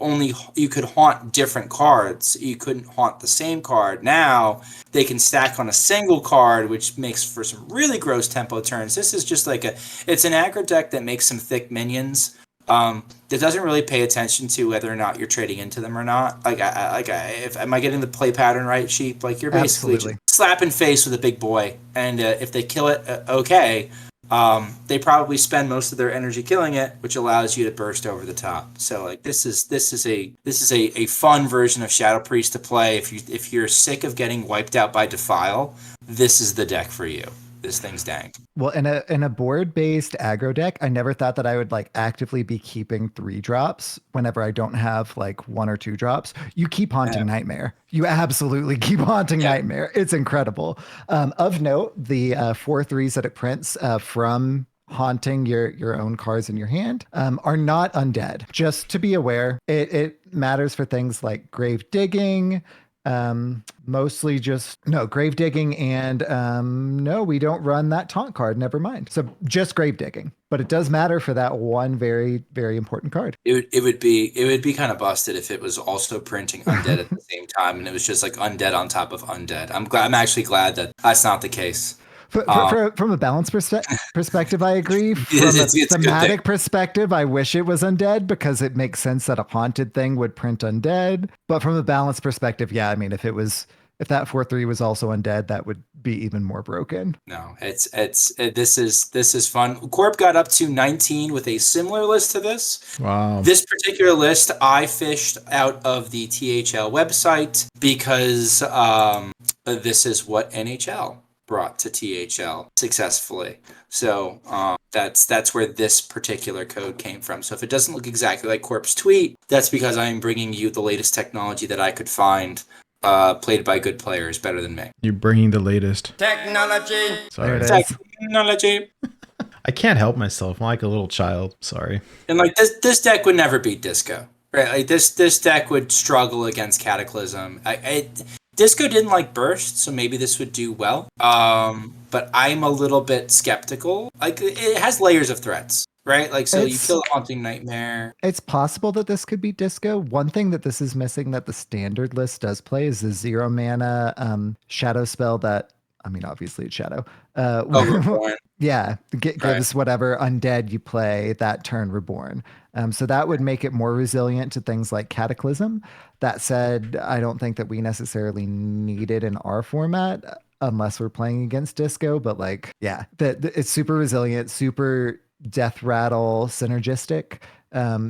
haunt different cards. You couldn't haunt the same card. Now they can stack on a single card, which makes for some really gross tempo turns. This is just like it's an aggro deck that makes some thick minions. That doesn't really pay attention to whether or not you're trading into them or not. Am I getting the play pattern right, Sheep? Like, you're basically just slapping face with a big boy, and if they kill it, okay. They probably spend most of their energy killing it, which allows you to burst over the top. So like this is a fun version of Shadow Priest to play. If you're sick of getting wiped out by Defile, this is the deck for you. This thing's dang. Well, in a board-based aggro deck, I never thought that I would like actively be keeping 3 drops whenever I don't have like 1 or 2 drops. You keep Haunting Nightmare. You absolutely keep Haunting Nightmare. It's incredible. Of note, the 4/3s that it prints from haunting your own cards in your hand are not undead. Just to be aware, it matters for things like grave digging, mostly just grave digging, and no, we don't run that taunt card, never mind. So just grave digging, but it does matter for that one very, very important card. It would be kind of busted if it was also printing undead at the same time, and it was just like undead on top of undead. I'm actually glad that that's not the case. From a balance perspective, I agree. From a thematic perspective, I wish it was undead because it makes sense that a haunted thing would print undead. But from a balance perspective, yeah, I mean, if that 4/3 was also undead, that would be even more broken. No, this is fun. Corp got up to 19 with a similar list to this. Wow. This particular list I fished out of the THL website because this is what NHL brought to THL successfully. So that's where this particular code came from. So if it doesn't look exactly like Corp's tweet, that's because I'm bringing you the latest technology that I could find played by good players better than me. You're bringing the latest Technology. Sorry. Technology. I can't help myself. I'm like a little child. Sorry. And like this deck would never beat Disco, right? Like this deck would struggle against Cataclysm. Disco didn't like Burst, so maybe this would do well. But I'm a little bit skeptical. Like, it has layers of threats, right? Like, so you kill Haunting Nightmare. It's possible that this could be Disco. One thing that this is missing that the standard list does play is the 0 mana shadow spell that, I mean, obviously it's shadow. Reborn. Yeah, gives whatever undead you play that turn Reborn. So that would make it more resilient to things like Cataclysm. That said, I don't think that we necessarily need it in our format unless we're playing against Disco. But like, yeah, it's super resilient, super death rattle synergistic.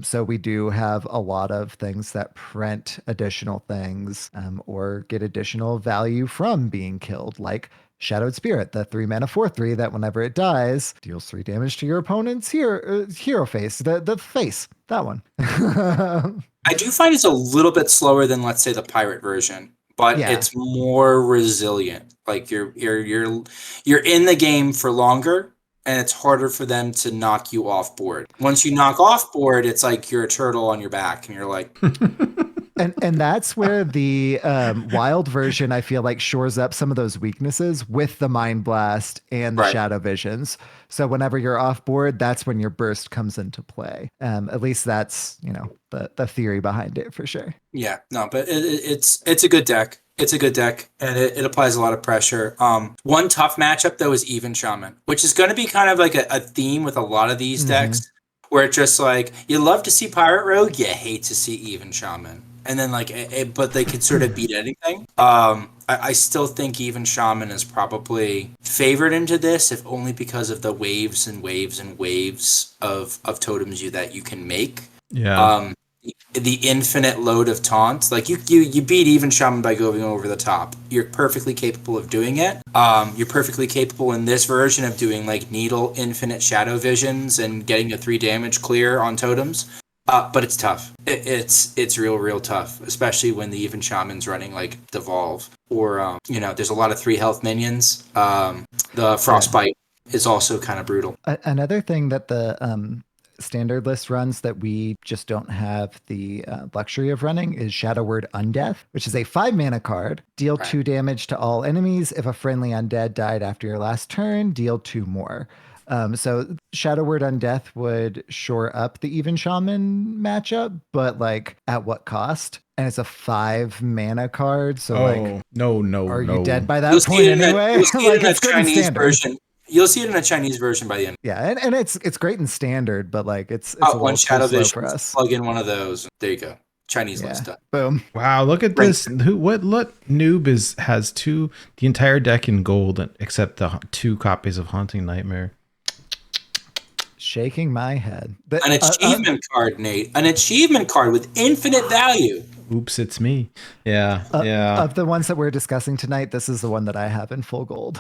So we do have a lot of things that print additional things or get additional value from being killed, like Shadowed Spirit, the 3 mana 4/3 that whenever it dies, deals 3 damage to your opponent's hero face, the face, that one. I do find it's a little bit slower than, let's say, the pirate version, but it's more resilient. Like you're in the game for longer, and it's harder for them to knock you off board. Once you knock off board, it's like you're a turtle on your back, and you're like. And that's where the wild version, I feel like, shores up some of those weaknesses with the Mind Blast and the Shadow Visions. So whenever you're off board, that's when your burst comes into play. At least that's, the theory behind it for sure. Yeah, no, but it's a good deck. It's a good deck, and it applies a lot of pressure. One tough matchup, though, is Even Shaman, which is going to be kind of like a theme with a lot of these decks, where it's just like, you love to see Pirate Rogue, you hate to see Even Shaman. And then but they could sort of beat anything. I still think Even Shaman is probably favored into this, if only because of the waves and waves and waves of totems that you can make. Yeah. The infinite load of taunt. Like you beat Even Shaman by going over the top. You're perfectly capable of doing it. You're perfectly capable in this version of doing like Needle, Infinite Shadow Visions, and getting a 3 damage clear on totems. But it's tough. It's real tough, especially when the Even Shaman's running like Devolve, or there's a lot of 3 health minions. The Frostbite is also kind of brutal. Another thing that the standard list runs that we just don't have the luxury of running is Shadow Word Undeath, which is a 5-mana card. Deal 2 damage to all enemies. If a friendly undead died after your last turn, deal 2 more. So Shadow Word Undeath would shore up the Even Shaman matchup, but like at what cost? And it's a 5-mana card, so no, are no. you dead by that You'll see point it in anyway? you'll see it in a it's good in Chinese standard. version. You'll see it in a Chinese version by the end. Yeah, and it's great in standard, but like it's a One little Shadow too slow Vision, for us. plug in one of those. There you go. Chinese Yeah, list done. boom. Wow, look at this. What noob has the entire deck in gold except the 2 copies of Haunting Nightmare? Shaking my head. But, An achievement card, Nate. An achievement card with infinite value. Oops, it's me. Yeah. Of the ones that we're discussing tonight, this is the one that I have in full gold.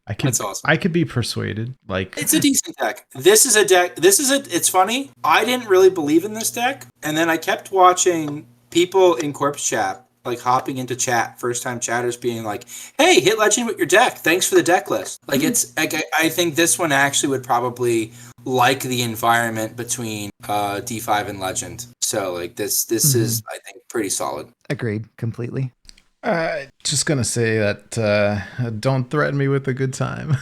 That's awesome. I could be persuaded. Like, it's a decent deck. This is a deck. It's funny. I didn't really believe in this deck, and then I kept watching people in Corpse Chat, like hopping into chat, first time chatters being like, hey, hit legend with your deck. Thanks for the deck list. Like it's like I think this one actually would probably like the environment between D5 and legend. So like this is, I think, pretty solid. Agreed completely. Just gonna say that don't threaten me with a good time.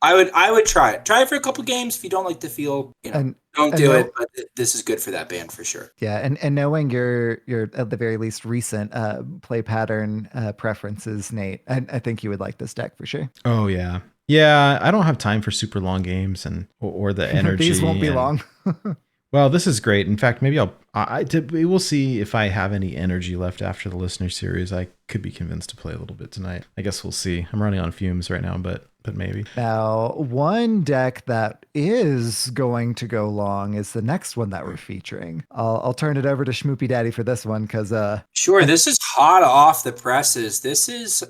I would try it. Try it for a couple games. If you don't like the feel, don't do it. But this is good for that band for sure. Yeah, and knowing your at the very least recent play pattern preferences, Nate, I think you would like this deck for sure. Oh yeah. Yeah, I don't have time for super long games or the energy. These won't be long. Well, this is great. In fact, maybe we will see if I have any energy left after the listener series. I could be convinced to play a little bit tonight. I guess we'll see. I'm running on fumes right now, but maybe. Now, one deck that is going to go long is the next one that we're featuring. I'll turn it over to Schmoopy Daddy for this one because sure, this is hot off the presses. This is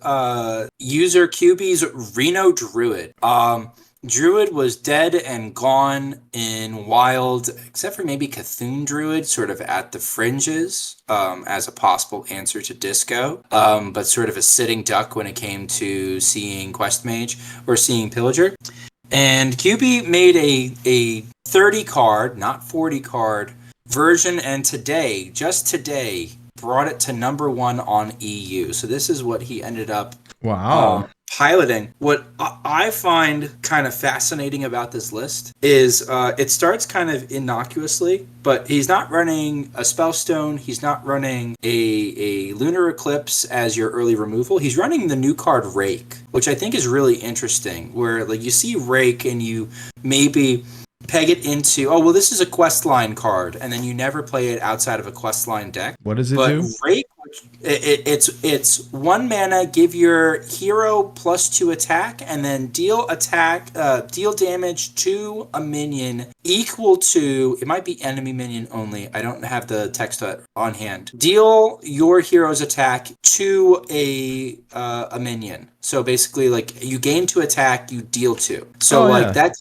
user QB's Reno Druid. Druid was dead and gone in Wild, except for maybe Cthulhu Druid, sort of at the fringes as a possible answer to Disco, but sort of a sitting duck when it came to seeing Quest Mage or seeing Pillager. And QB made a 30 card, not 40 card version, and just today, brought it to number 1 on EU. So this is what he ended up piloting. What I find kind of fascinating about this list is it starts kind of innocuously, but he's not running a Spellstone. He's not running a Lunar Eclipse as your early removal. He's running the new card Rake, which I think is really interesting, where like you see Rake and you maybe peg it into, this is a questline card, and then you never play it outside of a questline deck. What does it do? Rake, it's 1 mana, give your hero +2 attack, and then deal damage to a minion equal to, it might be enemy minion only, I don't have the text on hand. Deal your hero's attack to a minion. So basically, like, you gain 2 attack, you deal 2. So that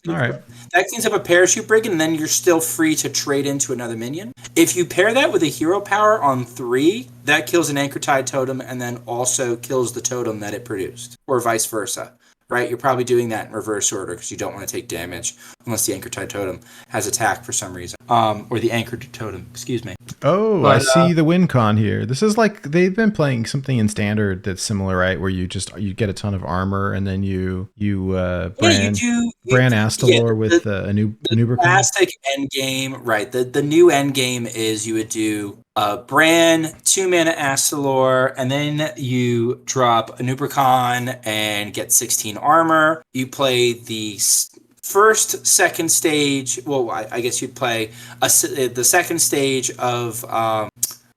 cleans up a parachute brigand, and then you're still free to trade into another minion. If you pair that with a hero power on 3, that kills an Anchor-Tide totem and then also kills the totem that it produced, or vice versa. Right? You're probably doing that in reverse order because you don't want to take damage unless the Anchor-Tide totem has attack for some reason. Or the Anchored totem, excuse me. Oh, I see the win con here. This is like they've been playing something in standard that's similar, right? Where you get a ton of armor and then you brand Astalor with a new classic end game, right? The new end game is you would do Bran, 2 mana Astalor, and then you drop a Nubricon and get 16 armor. You play the second stage. Well, I guess you'd play the second stage of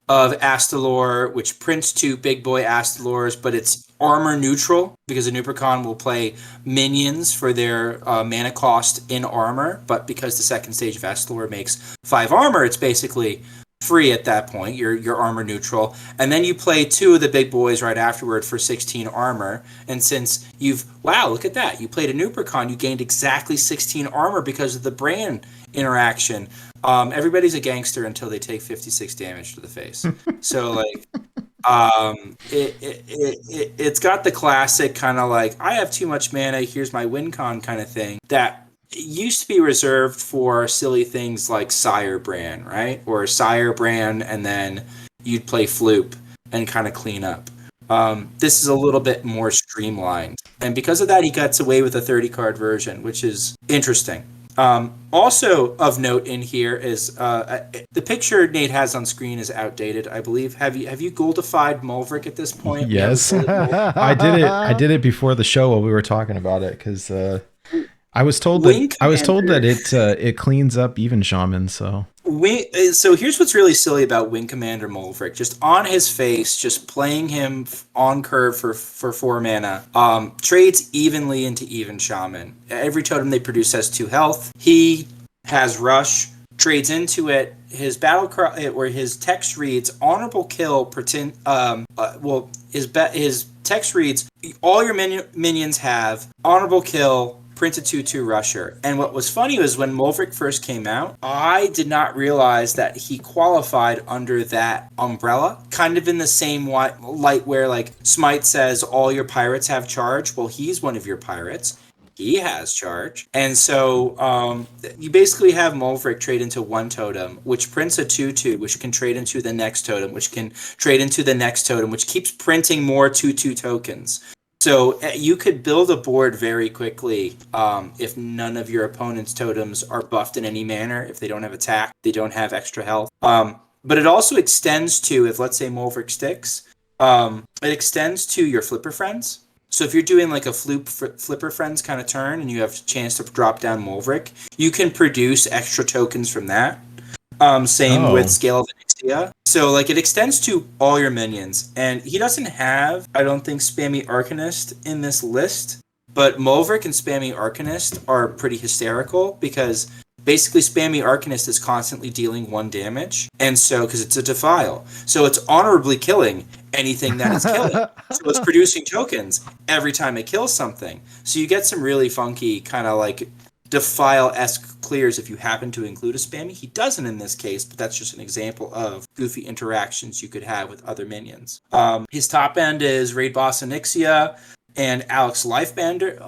Astalor, which prints 2 big boy Astalors, but it's armor neutral because a Nubricon will play minions for their mana cost in armor. But because the second stage of Astalor makes 5 armor, it's basically free at that point. You're armor neutral, and then you play 2 of the big boys right afterward for 16 armor. And since look at that, you played a Nubricon, you gained exactly 16 armor because of the brand interaction. Everybody's a gangster until they take 56 damage to the face. So like it's got the classic kind of like, I have too much mana, here's my win con kind of thing that used to be reserved for silly things like Sire Brand, right? Or Sire Brand, and then you'd play Floop and kind of clean up. This is a little bit more streamlined. And because of that, he gets away with a 30-card version, which is interesting. Also of note in here is the picture Nate has on screen is outdated, I believe. Have you goldified Mulvric at this point? Yes. I did it before the show while we were talking about it because I was told that it cleans up even shaman. So here's what's really silly about Wing Commander Mulvric. Just on his face, just playing him on curve for 4 mana, trades evenly into even shaman. Every totem they produce has 2 health. He has rush, trades into it. His battle cry or his text reads honorable kill. His text reads all your minions have honorable kill. Print a 2/2 rusher. And what was funny was when Mulvric first came out, I did not realize that he qualified under that umbrella, kind of in the same light where like Smite says all your pirates have charge. Well, he's one of your pirates. He has charge. And so you basically have Mulvric trade into 1 totem, which prints a 2/2, which can trade into the next totem, which can trade into the next totem, which keeps printing more 2/2 tokens. So you could build a board very quickly if none of your opponent's totems are buffed in any manner, if they don't have attack, they don't have extra health. But it also extends to, if let's say Mulvric sticks, it extends to your Flipper Friends. So if you're doing like a Flipper Friends kind of turn and you have a chance to drop down Mulvric, you can produce extra tokens from that. Same with Scale of Onyxia. So like it extends to all your minions, and he doesn't have, I don't think, Spammy Arcanist in this list, but Mulvric and Spammy Arcanist are pretty hysterical because basically Spammy Arcanist is constantly dealing 1 damage, and so because it's a defile, so it's honorably killing anything that it's killing. So it's producing tokens every time it kills something. So you get some really funky kind of like defile-esque clears if you happen to include a spammy. He doesn't in this case, but that's just an example of goofy interactions you could have with other minions. His top end is Raid Boss Onyxia and Alex Lifebinder.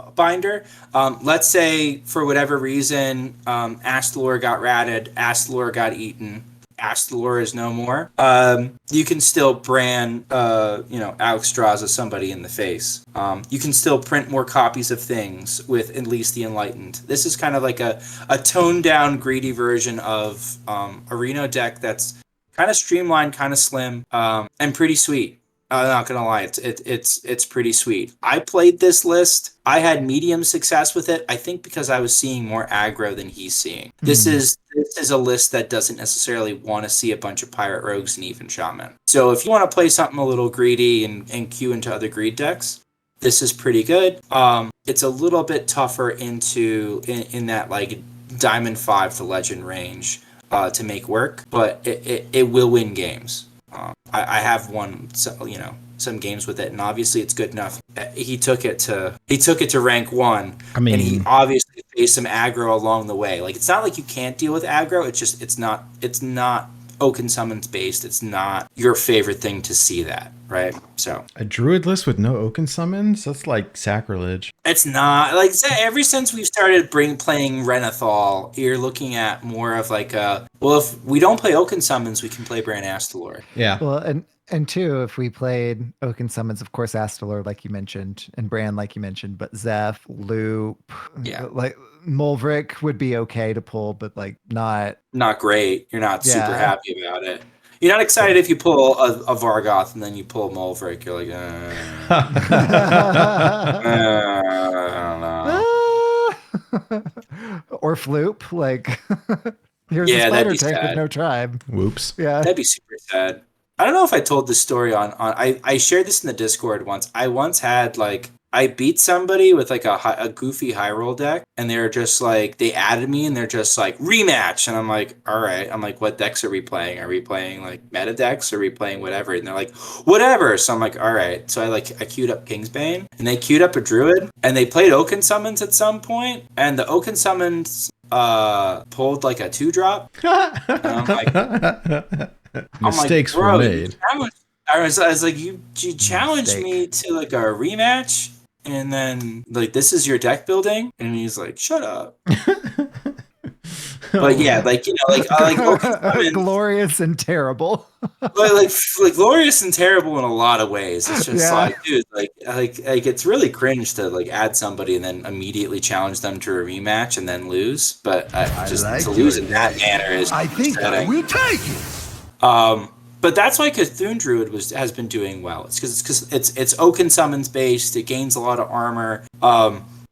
Let's say, for whatever reason, Astalor got ratted, Astalor got eaten, Astalor is no more. You can still brand, Alex Straza somebody in the face. You can still print more copies of things with at least the Enlightened. This is kind of like a toned down, greedy version of a Reno deck that's kind of streamlined, kind of slim, and pretty sweet. I'm not gonna lie, it's pretty sweet. I played this list. I had medium success with it. I think because I was seeing more aggro than he's seeing. This is a list that doesn't necessarily want to see a bunch of pirate rogues and even shaman. So if you want to play something a little greedy and queue into other greed decks, this is pretty good. It's a little bit tougher in that like Diamond 5 to Legend range to make work, but it will win games. I have won, some games with it, and obviously it's good enough. He took it to rank 1. I mean, and he obviously faced some aggro along the way. Like, it's not like you can't deal with aggro. It's just it's not Oaken Summons based. It's not your favorite thing to see that, right? So a druid list with no Oaken Summons? That's like sacrilege. It's not like ever since we've started playing Renathal, you're looking at more of like if we don't play Oaken Summons, we can play Bran Astalor. Yeah. Well, and two, if we played Oaken Summons, of course, Astalor, like you mentioned, and Bran, like you mentioned, but Zeph, Loop, like Mulvric would be okay to pull, but like not great. You're not super happy about it. You're not excited if you pull a Vargoth and then you pull Mulvric. You're like, I don't know. Or Floop, like here's a spider tank with no tribe. Whoops. Yeah, that'd be super sad. I don't know if I told this story on I shared this in the Discord once. I once had I beat somebody with like a goofy high roll deck, and they're just like, they added me and they're just like, rematch. And I'm like, all right. I'm like, what decks are we playing? Are we playing like meta decks? Or are we playing whatever? And they're like, whatever. So I'm like, all right. So I queued up Kingsbane, and they queued up a druid, and they played Oaken Summons at some point, and the Oaken Summons pulled like a 2-drop. And I'm like, mistakes were made. I was like, you challenged me to like a rematch, And then like, this is your deck building, and he's like, shut up. But yeah, like, like Oaken Summon, Glorious and terrible. like glorious and terrible in a lot of ways. It's just Yeah. like, dude, like it's really cringe to like add somebody and then immediately challenge them to a rematch and then lose. But just like to lose your in that manner is upsetting. will take it. But that's why Cthulhu Druid has been doing well. It's because it's Oaken Summons based. It gains a lot of armor.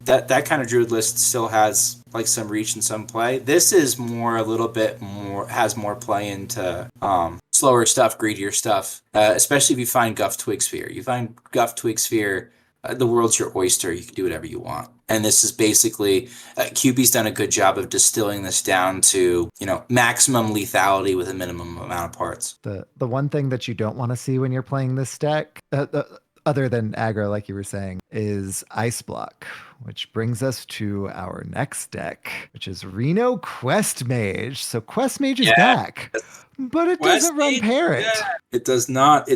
That kind of Druid list still has like some reach and some play. This is a little bit more, has more play into slower stuff, greedier stuff. Especially if you find Guff Twig Sphere. You find Guff Twig Sphere, the world's your oyster. You can do whatever you want. And this is basically, QB's done a good job of distilling this down to, maximum lethality with a minimum amount of parts. The one thing that you don't want to see when you're playing this deck, other than aggro, like you were saying, is Ice Block, which brings us to our next deck, which is Reno Quest Mage. So Quest Mage is back, but it Quest doesn't run Mage, Parrot. yeah. It does not.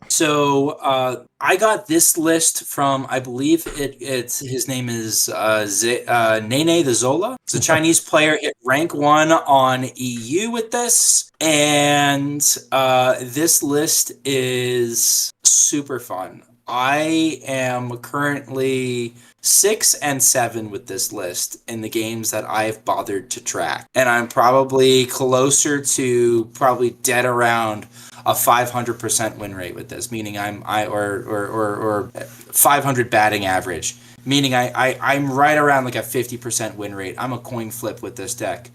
So I got this list from, I believe it's his name is Nene the Zola. It's a Chinese player, hit rank 1 on EU with this, and this list is super fun. I am currently 6 and 7 with this list in the games that I've bothered to track, and I'm probably closer to dead around a 500% win rate with this, meaning or 500 batting average, meaning I'm right around like a 50% win rate. I'm a coin flip with this deck.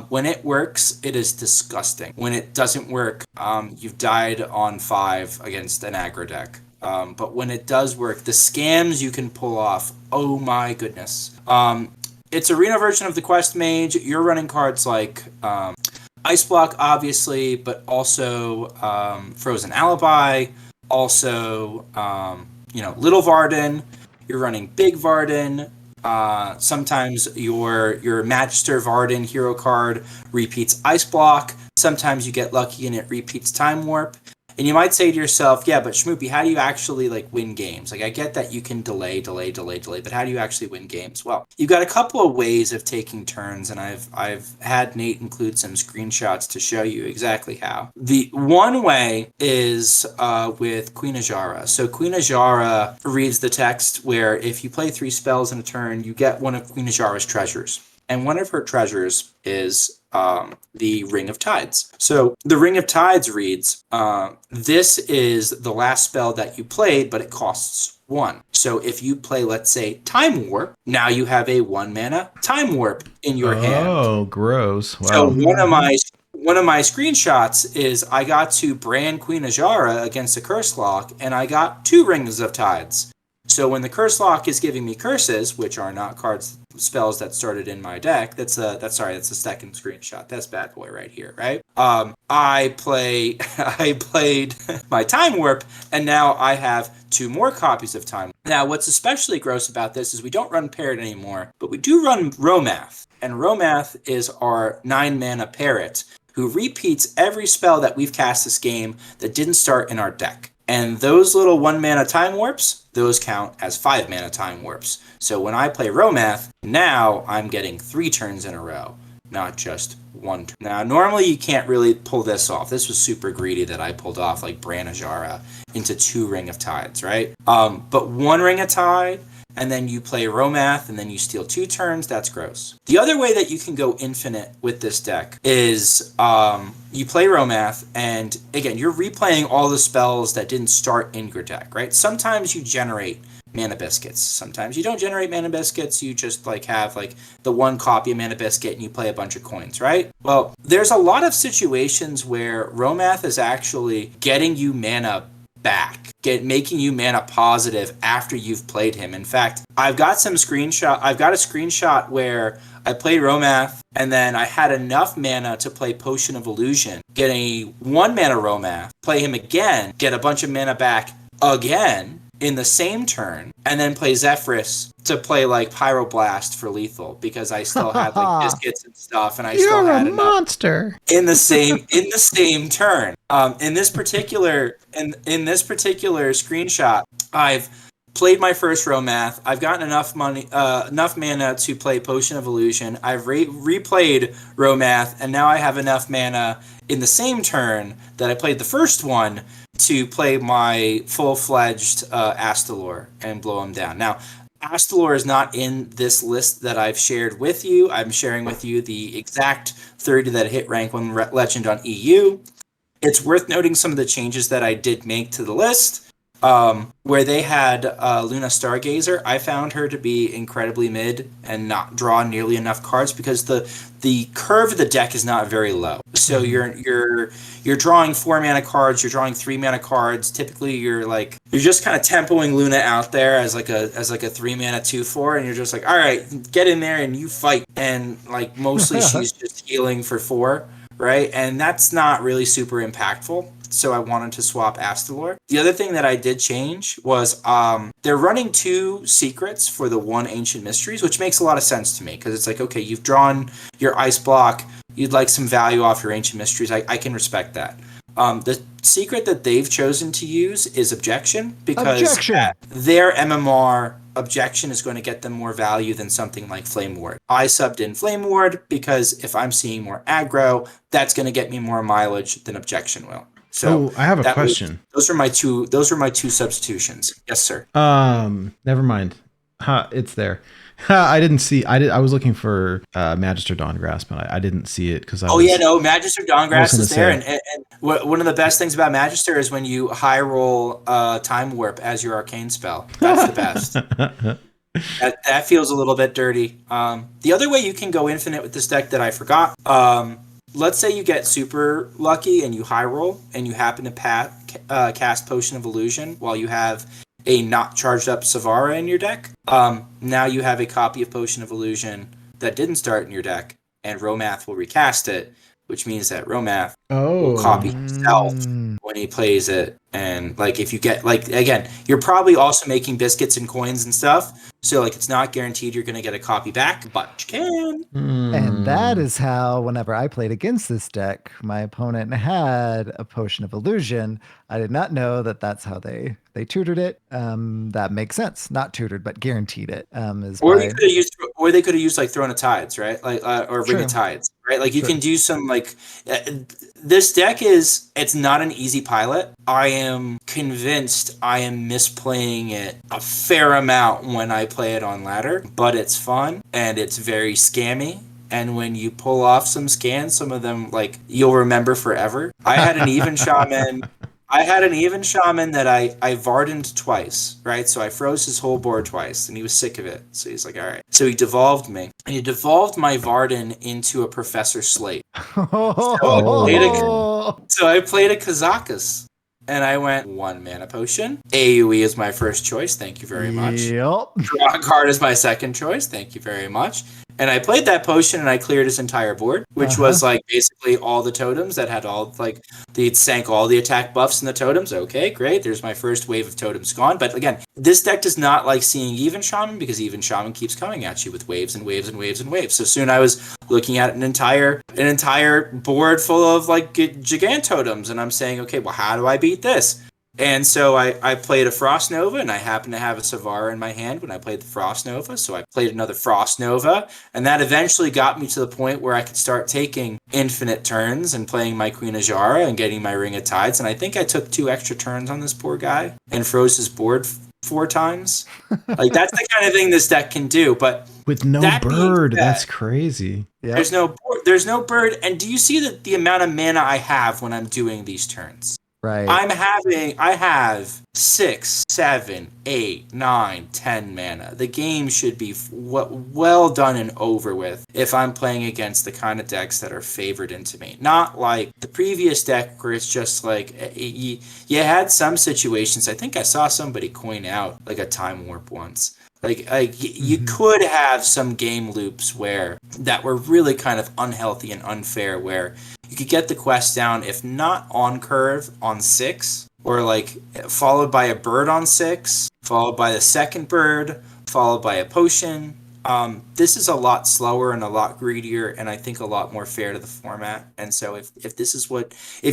When it works, it is disgusting. When it doesn't work, you've died on 5 against an aggro deck. But when it does work, the scams you can pull off, oh my goodness. It's arena version of the Quest Mage. You're running cards like Ice Block, obviously, but also Frozen Alibi, also Little Varden. You're running Big Varden. Sometimes your Magister Varden hero card repeats Ice Block. Sometimes you get lucky and it repeats Time Warp. And you might say to yourself, yeah, but Schmoopy, how do you actually win games? I get that you can delay, but how do you actually win games? Well, you've got a couple of ways of taking turns, and I've had Nate include some screenshots to show you exactly how. The one way is with Queen Ajara. So Queen Ajara reads the text where if you play 3 spells in a turn, you get one of Queen Ajara's treasures. And one of her treasures is the Ring of Tides. So the Ring of Tides reads, this is the last spell that you played, but it costs 1. So if you play, let's say, Time Warp, now you have a 1 mana Time Warp in your hand. Oh, gross. Wow. So one of my screenshots is I got to brand Queen Ajara against a Curse Lock, and I got 2 Rings of Tides. So when the Curse Lock is giving me curses, which are not spells that started in my deck, that's the second screenshot. That's bad boy right here, right? I played my Time Warp, and now I have 2 more copies of Time Warp. Now, what's especially gross about this is we don't run Parrot anymore, but we do run Rommath, and Rommath is our 9 mana Parrot who repeats every spell that we've cast this game that didn't start in our deck. And those little 1 mana Time Warps, those count as 5 mana Time Warps. So when I play Rommath, now I'm getting 3 turns in a row, not just 1 turn. Now, normally you can't really pull this off. This was super greedy that I pulled off like Bran Ajara into 2 Ring of Tides, right? But 1 Ring of Tide, and then you play Rommath, and then you steal 2 turns, that's gross. The other way that you can go infinite with this deck is you play Rommath, and again, you're replaying all the spells that didn't start in your deck, right? Sometimes you generate Mana Biscuits. Sometimes you don't generate Mana Biscuits, you just have the 1 copy of Mana Biscuit and you play a bunch of coins, right? Well, there's a lot of situations where Rommath is actually getting you mana back, making you mana positive after you've played him. In fact, I've got a screenshot where I played Rommath, and then I had enough mana to play Potion of Illusion, get a 1 mana Rommath, play him again, get a bunch of mana back again in the same turn, and then play Zephyrus to play Pyroblast for lethal, because I still had biscuits and stuff, and I still had enough monster in the same turn. In this particular screenshot, I've played my first Rommath. I've gotten enough mana to play Potion of Illusion. I've replayed Rommath, and now I have enough mana in the same turn that I played the first one to play my full-fledged Astalor and blow him down. Now, Astalor is not in this list that I've shared with you. I'm sharing with you the exact 30 that hit rank 1 legend on EU. It's worth noting some of the changes that I did make to the list. Where they had Luna Stargazer, I found her to be incredibly mid and not draw nearly enough cards because the curve of the deck is not very low. So you're drawing 4 mana cards, you're drawing 3 mana cards. Typically, you're just kind of tempoing Luna out there as like a 3 mana 2/4, and you're just like, all right, get in there and you fight. And like mostly she's just healing for 4, right? And that's not really super impactful. So I wanted to swap Astalor. The other thing that I did change was they're running 2 secrets for the 1 Ancient Mysteries, which makes a lot of sense to me because it's like, okay, you've drawn your ice block, you'd like some value off your Ancient Mysteries. I can respect that. The secret that they've chosen to use is Objection because their MMR Objection is going to get them more value than something like Flame Ward. I subbed in Flame Ward because if I'm seeing more aggro, that's going to get me more mileage than Objection will. So I have a question. Those are my two substitutions. Yes, sir. Never mind. It's there. I didn't see. I was looking for Magister Dawngrasp, but I didn't see it because Magister Dawngrasp is there, and one of the best things about Magister is when you high roll Time Warp as your arcane spell. That's the best. that feels a little bit dirty. The other way you can go infinite with this deck that I forgot. Let's say you get super lucky and you high roll and you happen to cast Potion of Illusion while you have a not charged up Savara in your deck. Now you have a copy of Potion of Illusion that didn't start in your deck, and Rommath will recast it, which means that Rommath will copy himself when he plays it. And like if you get again, you're probably also making biscuits and coins and stuff. So like it's not guaranteed you're gonna get a copy back, but you can. And that is how whenever I played against this deck, my opponent had a Potion of Illusion. I did not know that that's how they tutored it. That makes sense. Not tutored, but guaranteed it. They could have used like Throne of Tides, right? Like or Ring of Tides, right? Like you can do some like this deck it's not an easy pilot. I am convinced I am misplaying it a fair amount when I play it on ladder, but it's fun and it's very scammy. And when you pull off some scans, some of them like you'll remember forever. I had an even shaman that I Vardened twice, right? So I froze his whole board twice, and he was sick of it. So he's like, all right. So he devolved me. And he devolved my Varden into a Professor Slate. So I played a Kazakus. And I went 1 mana potion. AoE is my first choice. Thank you very much. Yep. Draw a card is my second choice. Thank you very much. And I played that potion and I cleared his entire board, which was like basically all the totems that had all like they'd sank all the attack buffs in the totems. Okay, great. There's my first wave of totems gone. But again, this deck does not like seeing Even Shaman because Even Shaman keeps coming at you with waves and waves and waves and waves. So soon I was looking at an entire board full of like gigant totems, and I'm saying, okay, well, how do I beat this? And so I played a Frost Nova, and I happened to have a Savara in my hand when I played the Frost Nova, so I played another Frost Nova, and that eventually got me to the point where I could start taking infinite turns and playing my Queen Ajara and getting my Ring of Tides, and I think I took 2 extra turns on this poor guy and froze his board 4 times. Like, that's the kind of thing this deck can do, but... With no bird, that's crazy. Yep. There's no bird, and do you see the amount of mana I have when I'm doing these turns? Right. I have 6, 7, 8, 9, 10 mana. The game should be well done and over with if I'm playing against the kind of decks that are favored into me. Not like the previous deck where it's just like you had some situations. I think I saw somebody coin out like a Time Warp once. You could have some game loops that were really kind of unhealthy and unfair, where you could get the quest down, if not on curve, on 6, or like followed by a bird on 6, followed by the second bird, followed by a potion. This is a lot slower and a lot greedier, and I think a lot more fair to the format. And so if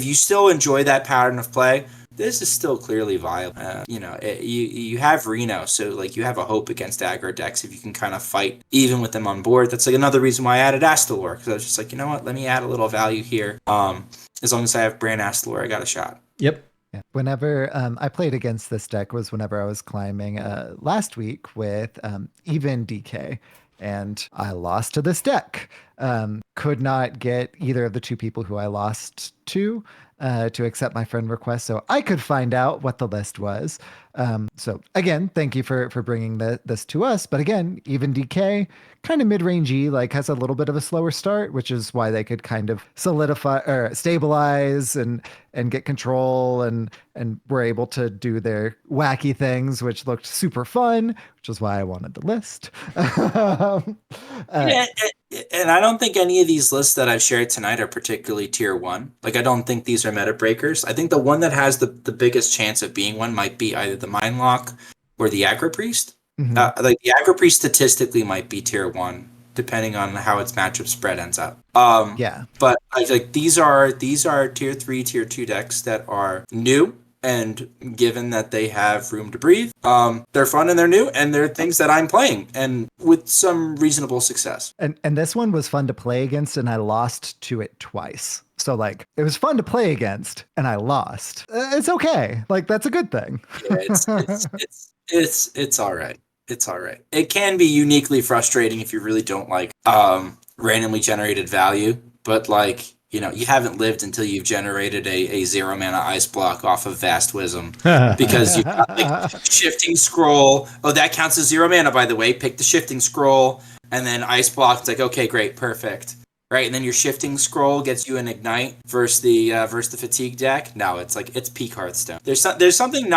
you still enjoy that pattern of play, this is still clearly viable. You have Reno, so like you have a hope against aggro decks if you can kind of fight even with them on board. That's like another reason why I added Astalor, because I was just like, you know what, let me add a little value here. As long as I have Brand Astalor, I got a shot. Yep. Yeah. Whenever I played against this deck was whenever I was climbing last week with even DK, and I lost to this deck. Could not get either of the two people who I lost to accept my friend request, so I could find out what the list was. So again, thank you for bringing this to us. But again, even DK, kind of mid-rangey, like has a little bit of a slower start, which is why they could kind of solidify or stabilize and get control and were able to do their wacky things, which looked super fun, which is why I wanted the list. And I don't think any of these lists that I've shared tonight are particularly tier 1. Like, I don't think these are meta breakers. I think the one that has the biggest chance of being one might be either the Mind Lock or the Aggro Priest. Mhm. Like, the Aggro Priest statistically might be tier 1, depending on how its matchup spread ends up. Yeah. But I like these are tier 3, tier 2 decks that are new. And given that they have room to breathe, they're fun and they're new and they're things that I'm playing and with some reasonable success. And this one was fun to play against, and I lost to it twice. So like it was fun to play against, and I lost. It's okay. Like that's a good thing. Yeah, it's all right. It's all right. It can be uniquely frustrating if you really don't like randomly generated value, but like, you know, you haven't lived until you've generated a 0 mana ice block off of Vast Wisdom because you've got like shifting scroll. Oh, that counts as 0 mana, by the way. Pick the shifting scroll and then ice block. It's like, okay, great, perfect. Right, and then your shifting scroll gets you an ignite versus the fatigue deck. No, it's like it's peak Hearthstone. There's something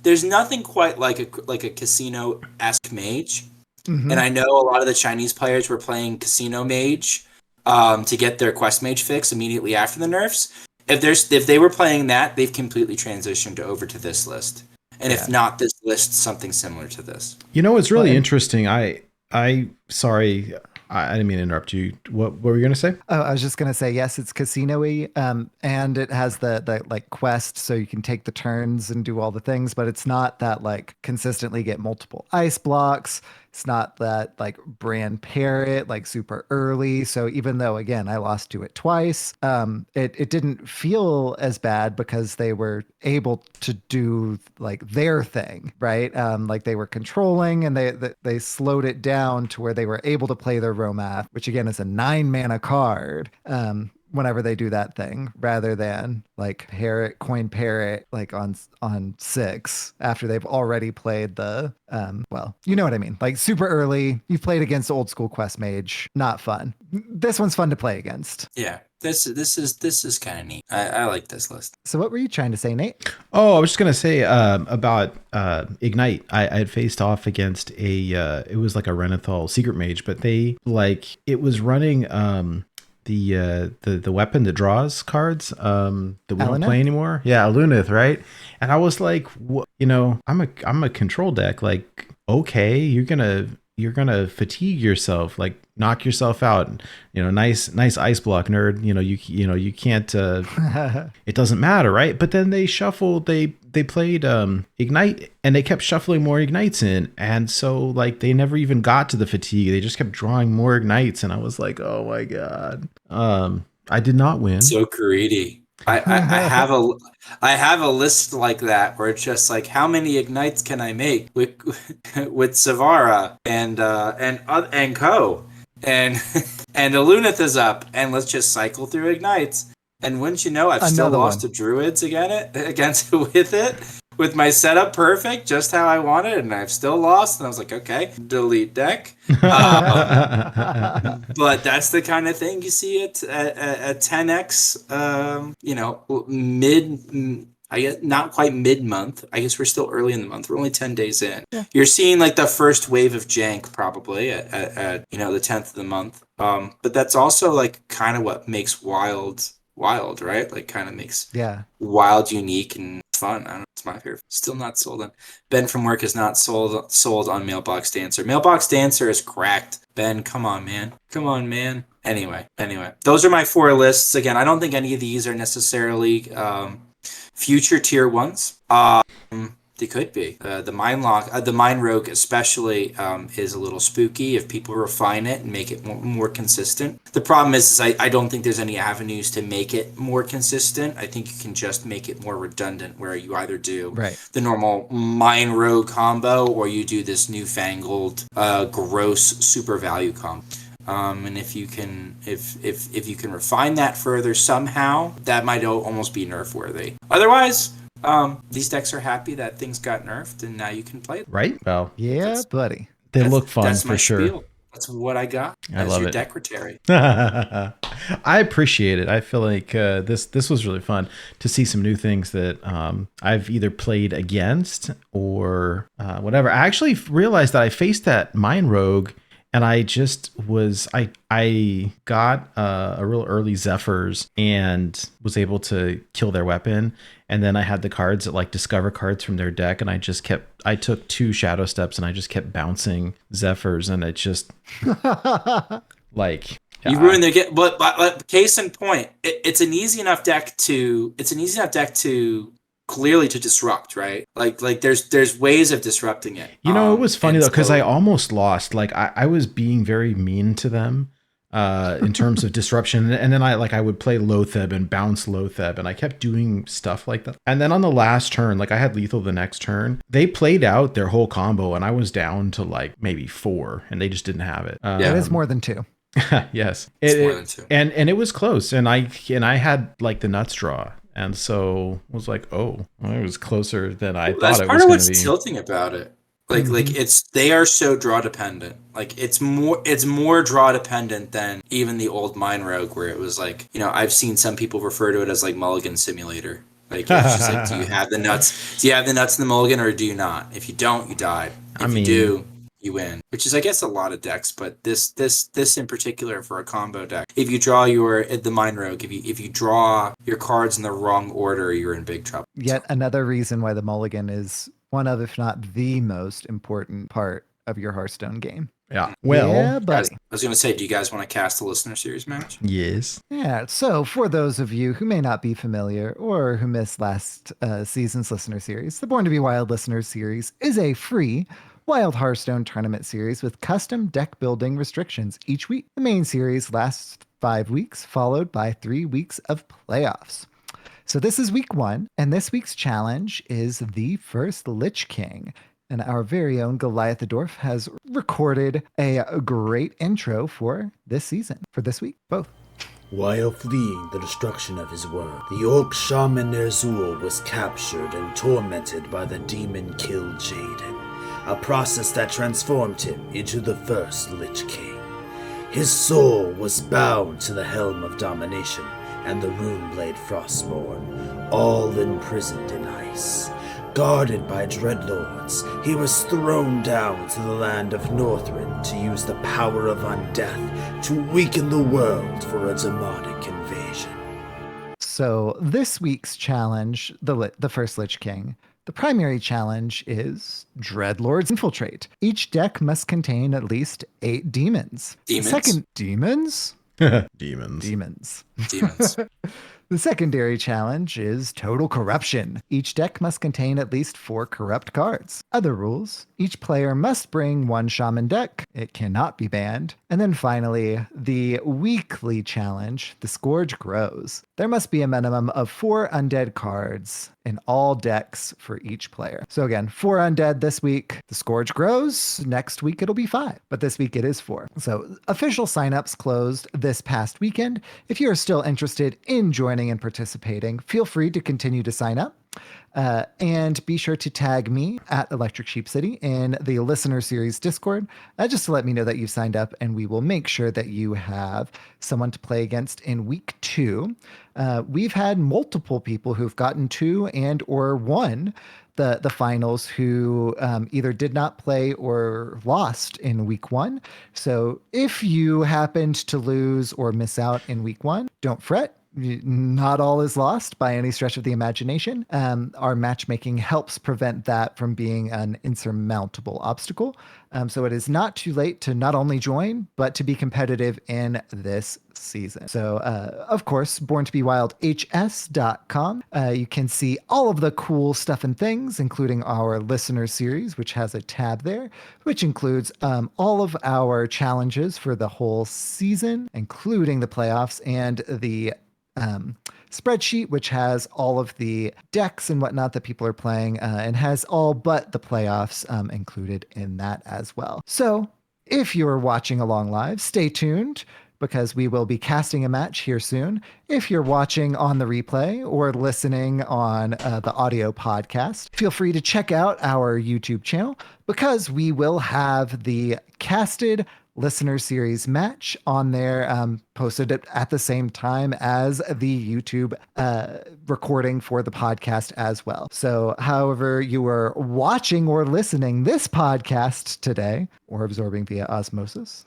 there's nothing quite like a casino-esque mage. Mhm. And I know a lot of the Chinese players were playing casino mage to get their quest mage fix immediately after the nerfs. If they were playing that, they've completely transitioned over to this list. And if not this list, something similar to this. You know, it's really interesting. Sorry, I didn't mean to interrupt you. What were you going to say? Oh, I was just gonna say yes, it's casino-y, and it has the like quest, so you can take the turns and do all the things, but it's not that like consistently get multiple ice blocks. It's not that like brand parrot like super early. So even though again I lost to it twice, it didn't feel as bad because they were able to do like their thing, right? Like they were controlling and they slowed it down to where they were able to play their Rommath, which again is a 9 mana card. Whenever they do that thing, rather than like coin parrot like on 6 after they've already played the well, you know what I mean, like super early. You've played against old school quest mage, not fun. This one's fun to play against. Yeah, this is kind of neat. I like this list. So what were you trying to say, Nate? Oh, I was just gonna say about Ignite. I had faced off against it was like a Renathal secret mage, but it was running the weapon that draws cards that we don't play anymore. Yeah, Alunith, right? And I was like, I'm a control deck. Like, okay, you're gonna fatigue yourself, like knock yourself out. Nice ice block, nerd. You can't. It doesn't matter, right? But then they shuffled. They played Ignite, and they kept shuffling more Ignites in, and so like they never even got to the fatigue. They just kept drawing more Ignites, and I was like, oh my god. I did not win. So greedy. I have a list like that where it's just like, how many Ignites can I make with Savara and Co. and Alunith is up, and let's just cycle through Ignites. And wouldn't you know, I've still lost to Druids against with it, with my setup perfect, just how I wanted, and I've still lost. And I was like, okay, delete deck. But that's the kind of thing you see at 10x. I guess not quite mid-month. I guess we're still early in the month. We're only 10 days in. Yeah. You're seeing like the first wave of jank probably at the 10th of the month. But that's also like kind of what makes wild, right? Like kind of makes wild unique and fun. I don't know, it's my favorite. Still not sold on. Ben from work is not sold on Mailbox Dancer. Mailbox Dancer is cracked. Ben, come on, man. Anyway, those are my 4 lists. Again, I don't think any of these are necessarily Future tier ones. They could be. The mine rogue especially is a little spooky if people refine it and make it more consistent. The problem is I don't think there's any avenues to make it more consistent. I think you can just make it more redundant, where you either do the normal mine rogue combo or you do this newfangled gross super value combo. And if you can refine that further somehow, that might almost be nerf worthy. Otherwise, these decks are happy that things got nerfed and now you can play them. Right? Well, Yeah, buddy. they look fun that's for my sure. spiel. That's what I got. I love your it. Decretary. I appreciate it. I feel like this was really fun to see some new things that I've either played against or whatever. I actually realized that I faced that Mine Rogue, and I just was I got a real early Zephyrs and was able to kill their weapon. And then I had the cards that like discover cards from their deck, and I took 2 Shadow Steps and I just kept bouncing Zephyrs, and it just like you ruined their get. But case in point, it's an easy enough deck to clearly to disrupt, right? Like there's ways of disrupting it. You know, it was funny though, because I almost lost. Like I was being very mean to them in terms of disruption, and then I would play Lotheb and bounce Lotheb, and I kept doing stuff like that. And then on the last turn, like I had lethal the next turn, they played out their whole combo, and I was down to like maybe 4, and they just didn't have it. It is more than 2. Yes, it's more than 2, and it was close, and I had like the nuts draw. And so was like, oh, well, it was closer than I thought it was going to be. That's part of what's tilting about it. Like they are so draw dependent. Like it's more draw dependent than even the old Mine Rogue, where it was like, you know, I've seen some people refer to it as like Mulligan Simulator. Like it's just like, do you have the nuts? Do you have the nuts in the mulligan, or do you not? If you don't, you died. If you do, you win, which is, I guess, a lot of decks, but this in particular for a combo deck. If you draw the Mine Rogue, if you draw your cards in the wrong order, you're in big trouble. Yet another reason why the mulligan is one of, if not the most important part of your Hearthstone game. Yeah. Well, yeah, buddy. I was going to say, do you guys want to cast a listener series match? Yes. Yeah. So for those of you who may not be familiar or who missed last season's listener series, the Born to be Wild listener series is a free Wild Hearthstone tournament series with custom deck building restrictions each week. The main series lasts 5 weeks, followed by 3 weeks of playoffs. So this is week 1, and this week's challenge is the first Lich King. And our very own Goliath the Dwarf has recorded a great intro for this season, for this week, both. While fleeing the destruction of his world, the orc shaman Ner'zhul was captured and tormented by the demon Kill Jaden, a process that transformed him into the first Lich King. His soul was bound to the Helm of Domination and the Runeblade Frostborn, all imprisoned in ice. Guarded by dreadlords, he was thrown down to the land of Northrend to use the power of undeath to weaken the world for a demonic invasion. So this week's challenge, the first Lich King, the primary challenge is Dreadlords Infiltrate. Each deck must contain at least 8 demons. Demons? Demons. The secondary challenge is Total Corruption. Each deck must contain at least 4 corrupt cards. Other rules: each player must bring 1 shaman deck. It cannot be banned. And then finally, the weekly challenge, the Scourge Grows. There must be a minimum of 4 undead cards in all decks for each player. So again, 4 undead this week. The Scourge Grows. Next week it'll be 5, but this week it is 4. So official signups closed this past weekend. If you are still interested in joining and participating, feel free to continue to sign up. And be sure to tag me at Electric Sheep City in the Listener Series Discord, just to let me know that you've signed up, and we will make sure that you have someone to play against in week 2. We've had multiple people who've gotten 2 and or won the finals who either did not play or lost in week 1. So if you happened to lose or miss out in week 1, don't fret. not all is lost by any stretch of the imagination. Our matchmaking helps prevent that from being an insurmountable obstacle. So it is not too late to not only join, but to be competitive in this season. So, of course, borntobewildhs.com. You can see all of the cool stuff and things, including our listener series, which has a tab there, which includes all of our challenges for the whole season, including the playoffs and the spreadsheet, which has all of the decks and whatnot that people are playing, and has all but the playoffs included in that as well. So if you're watching along live, stay tuned because we will be casting a match here soon. If you're watching on the replay or listening on the audio podcast, feel free to check out our YouTube channel because we will have the casted listener series match on there, posted at the same time as the YouTube recording for the podcast as well. So however you are watching or listening this podcast today or absorbing via osmosis,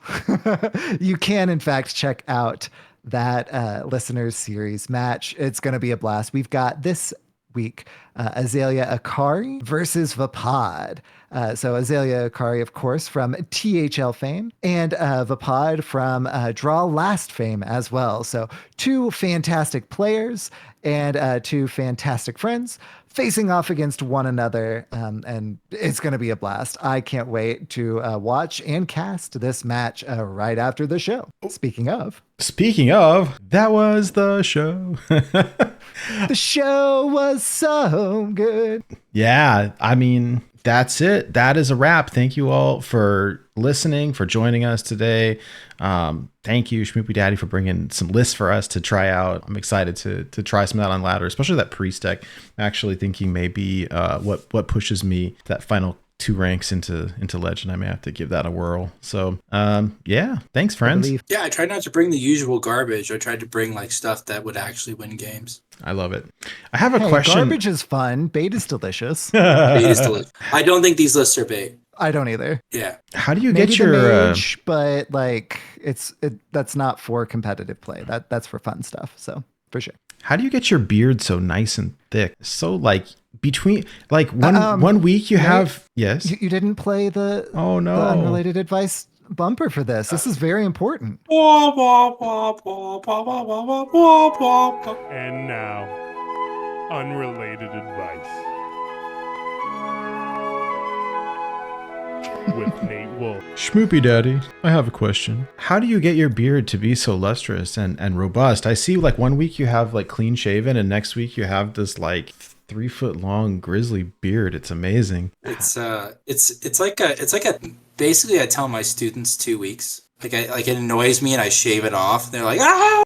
you can in fact check out that listeners series match. It's going to be a blast. We've got this week Azalea Akari versus Vapod. So Azalea Akari, of course, from THL fame, and Vapod from Draw Last fame as well. So two fantastic players and two fantastic friends facing off against one another, and it's going to be a blast. I can't wait to watch and cast this match right after the show. Speaking of, that was the show. the show was so good. Yeah, I mean, that's it. That is a wrap. Thank you all for listening, for joining us today. Thank you, Schmoopy Daddy, for bringing some lists for us to try out. I'm excited to try some of that on ladder, especially that priest deck. I'm actually thinking maybe what pushes me that final 2 ranks into legend. I may have to give that a whirl. So yeah, thanks, friends. Yeah, I tried not to bring the usual garbage. I tried to bring like stuff that would actually win games. I love it. I have a question. Garbage is fun. Bait is delicious. Bait is delicious. I don't think these lists are bait. I don't either. Yeah. How do you Maybe get your the mage, but like that's not for competitive play. That's for fun stuff. So for sure. How do you get your beard so nice and thick? So like between like one week you have yes. You didn't play the the unrelated advice bumper for this. This is very important. And now, unrelated advice with Nate Wolf. Schmoopy Daddy, I have a question. How do you get your beard to be so lustrous and robust? I see like one week you have like clean shaven and next week you have this like 3-foot long grizzly beard. It's amazing. It's like a basically I tell my students 2 weeks. It annoys me and I shave it off. They're like, ah!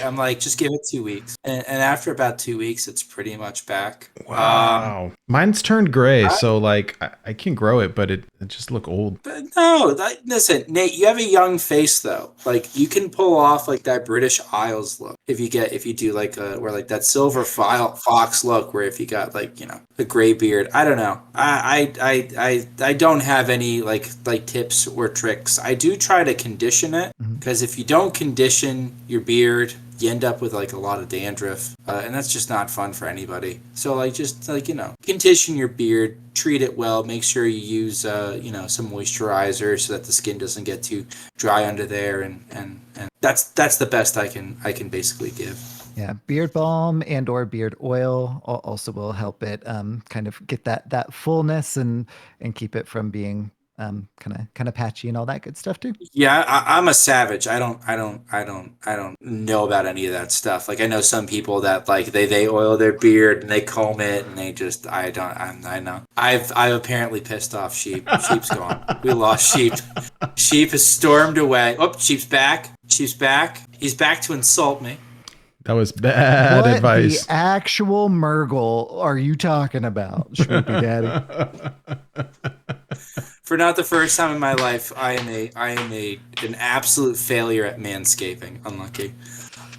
I'm like, just give it 2 weeks. And after about 2 weeks, it's pretty much back. Wow. Mine's turned gray, so like I can grow it, but it just look old. But no, listen, Nate, you have a young face though. Like you can pull off like that British Isles look if you do like where like that silver fox look, where if you got like, you know, a gray beard. I don't know. I don't have any like tips or tricks. I do try to condition it because if you don't condition your beard, you end up with like a lot of dandruff, and that's just not fun for anybody. So like just like, you know, condition your beard, treat it well, make sure you use some moisturizer so that the skin doesn't get too dry under there, and that's the best I can basically give. Yeah, beard balm and or beard oil also will help it kind of get that fullness and keep it from being kind of patchy and all that good stuff too. Yeah, I'm a savage. I don't know about any of that stuff. Like I know some people that like they oil their beard and they comb it and they just I know. I've apparently pissed off sheep. Sheep's gone. We lost sheep. Sheep has stormed away. Oh, sheep's back. Sheep's back. He's back to insult me. That was bad advice. What the actual Murgle are you talking about, Schmoopy Daddy? For not the first time in my life, I am an absolute failure at manscaping. Unlucky.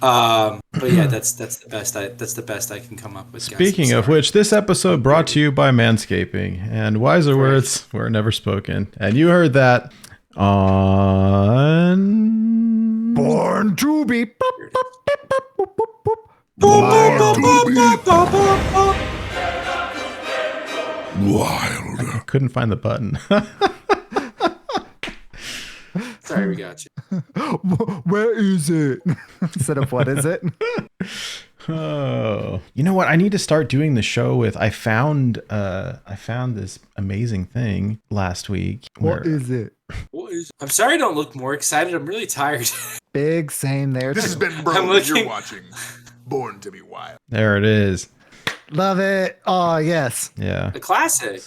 But yeah, that's the best I can come up with. Speaking of which, this episode brought to you by Manscaping, and wiser words were never spoken. And you heard that on Born to be. Wild. I couldn't find the button. Sorry, we got you. Where is it? Instead of what is it? Oh, you know what? I need to start doing the show with. I found this amazing thing last week. What is it? I'm sorry I don't look more excited. I'm really tired. Big same there. This has Too. been Bro. I'm looking- You're watching Born to be Wild. There it is. Love it. Oh, yes. Yeah. The classic.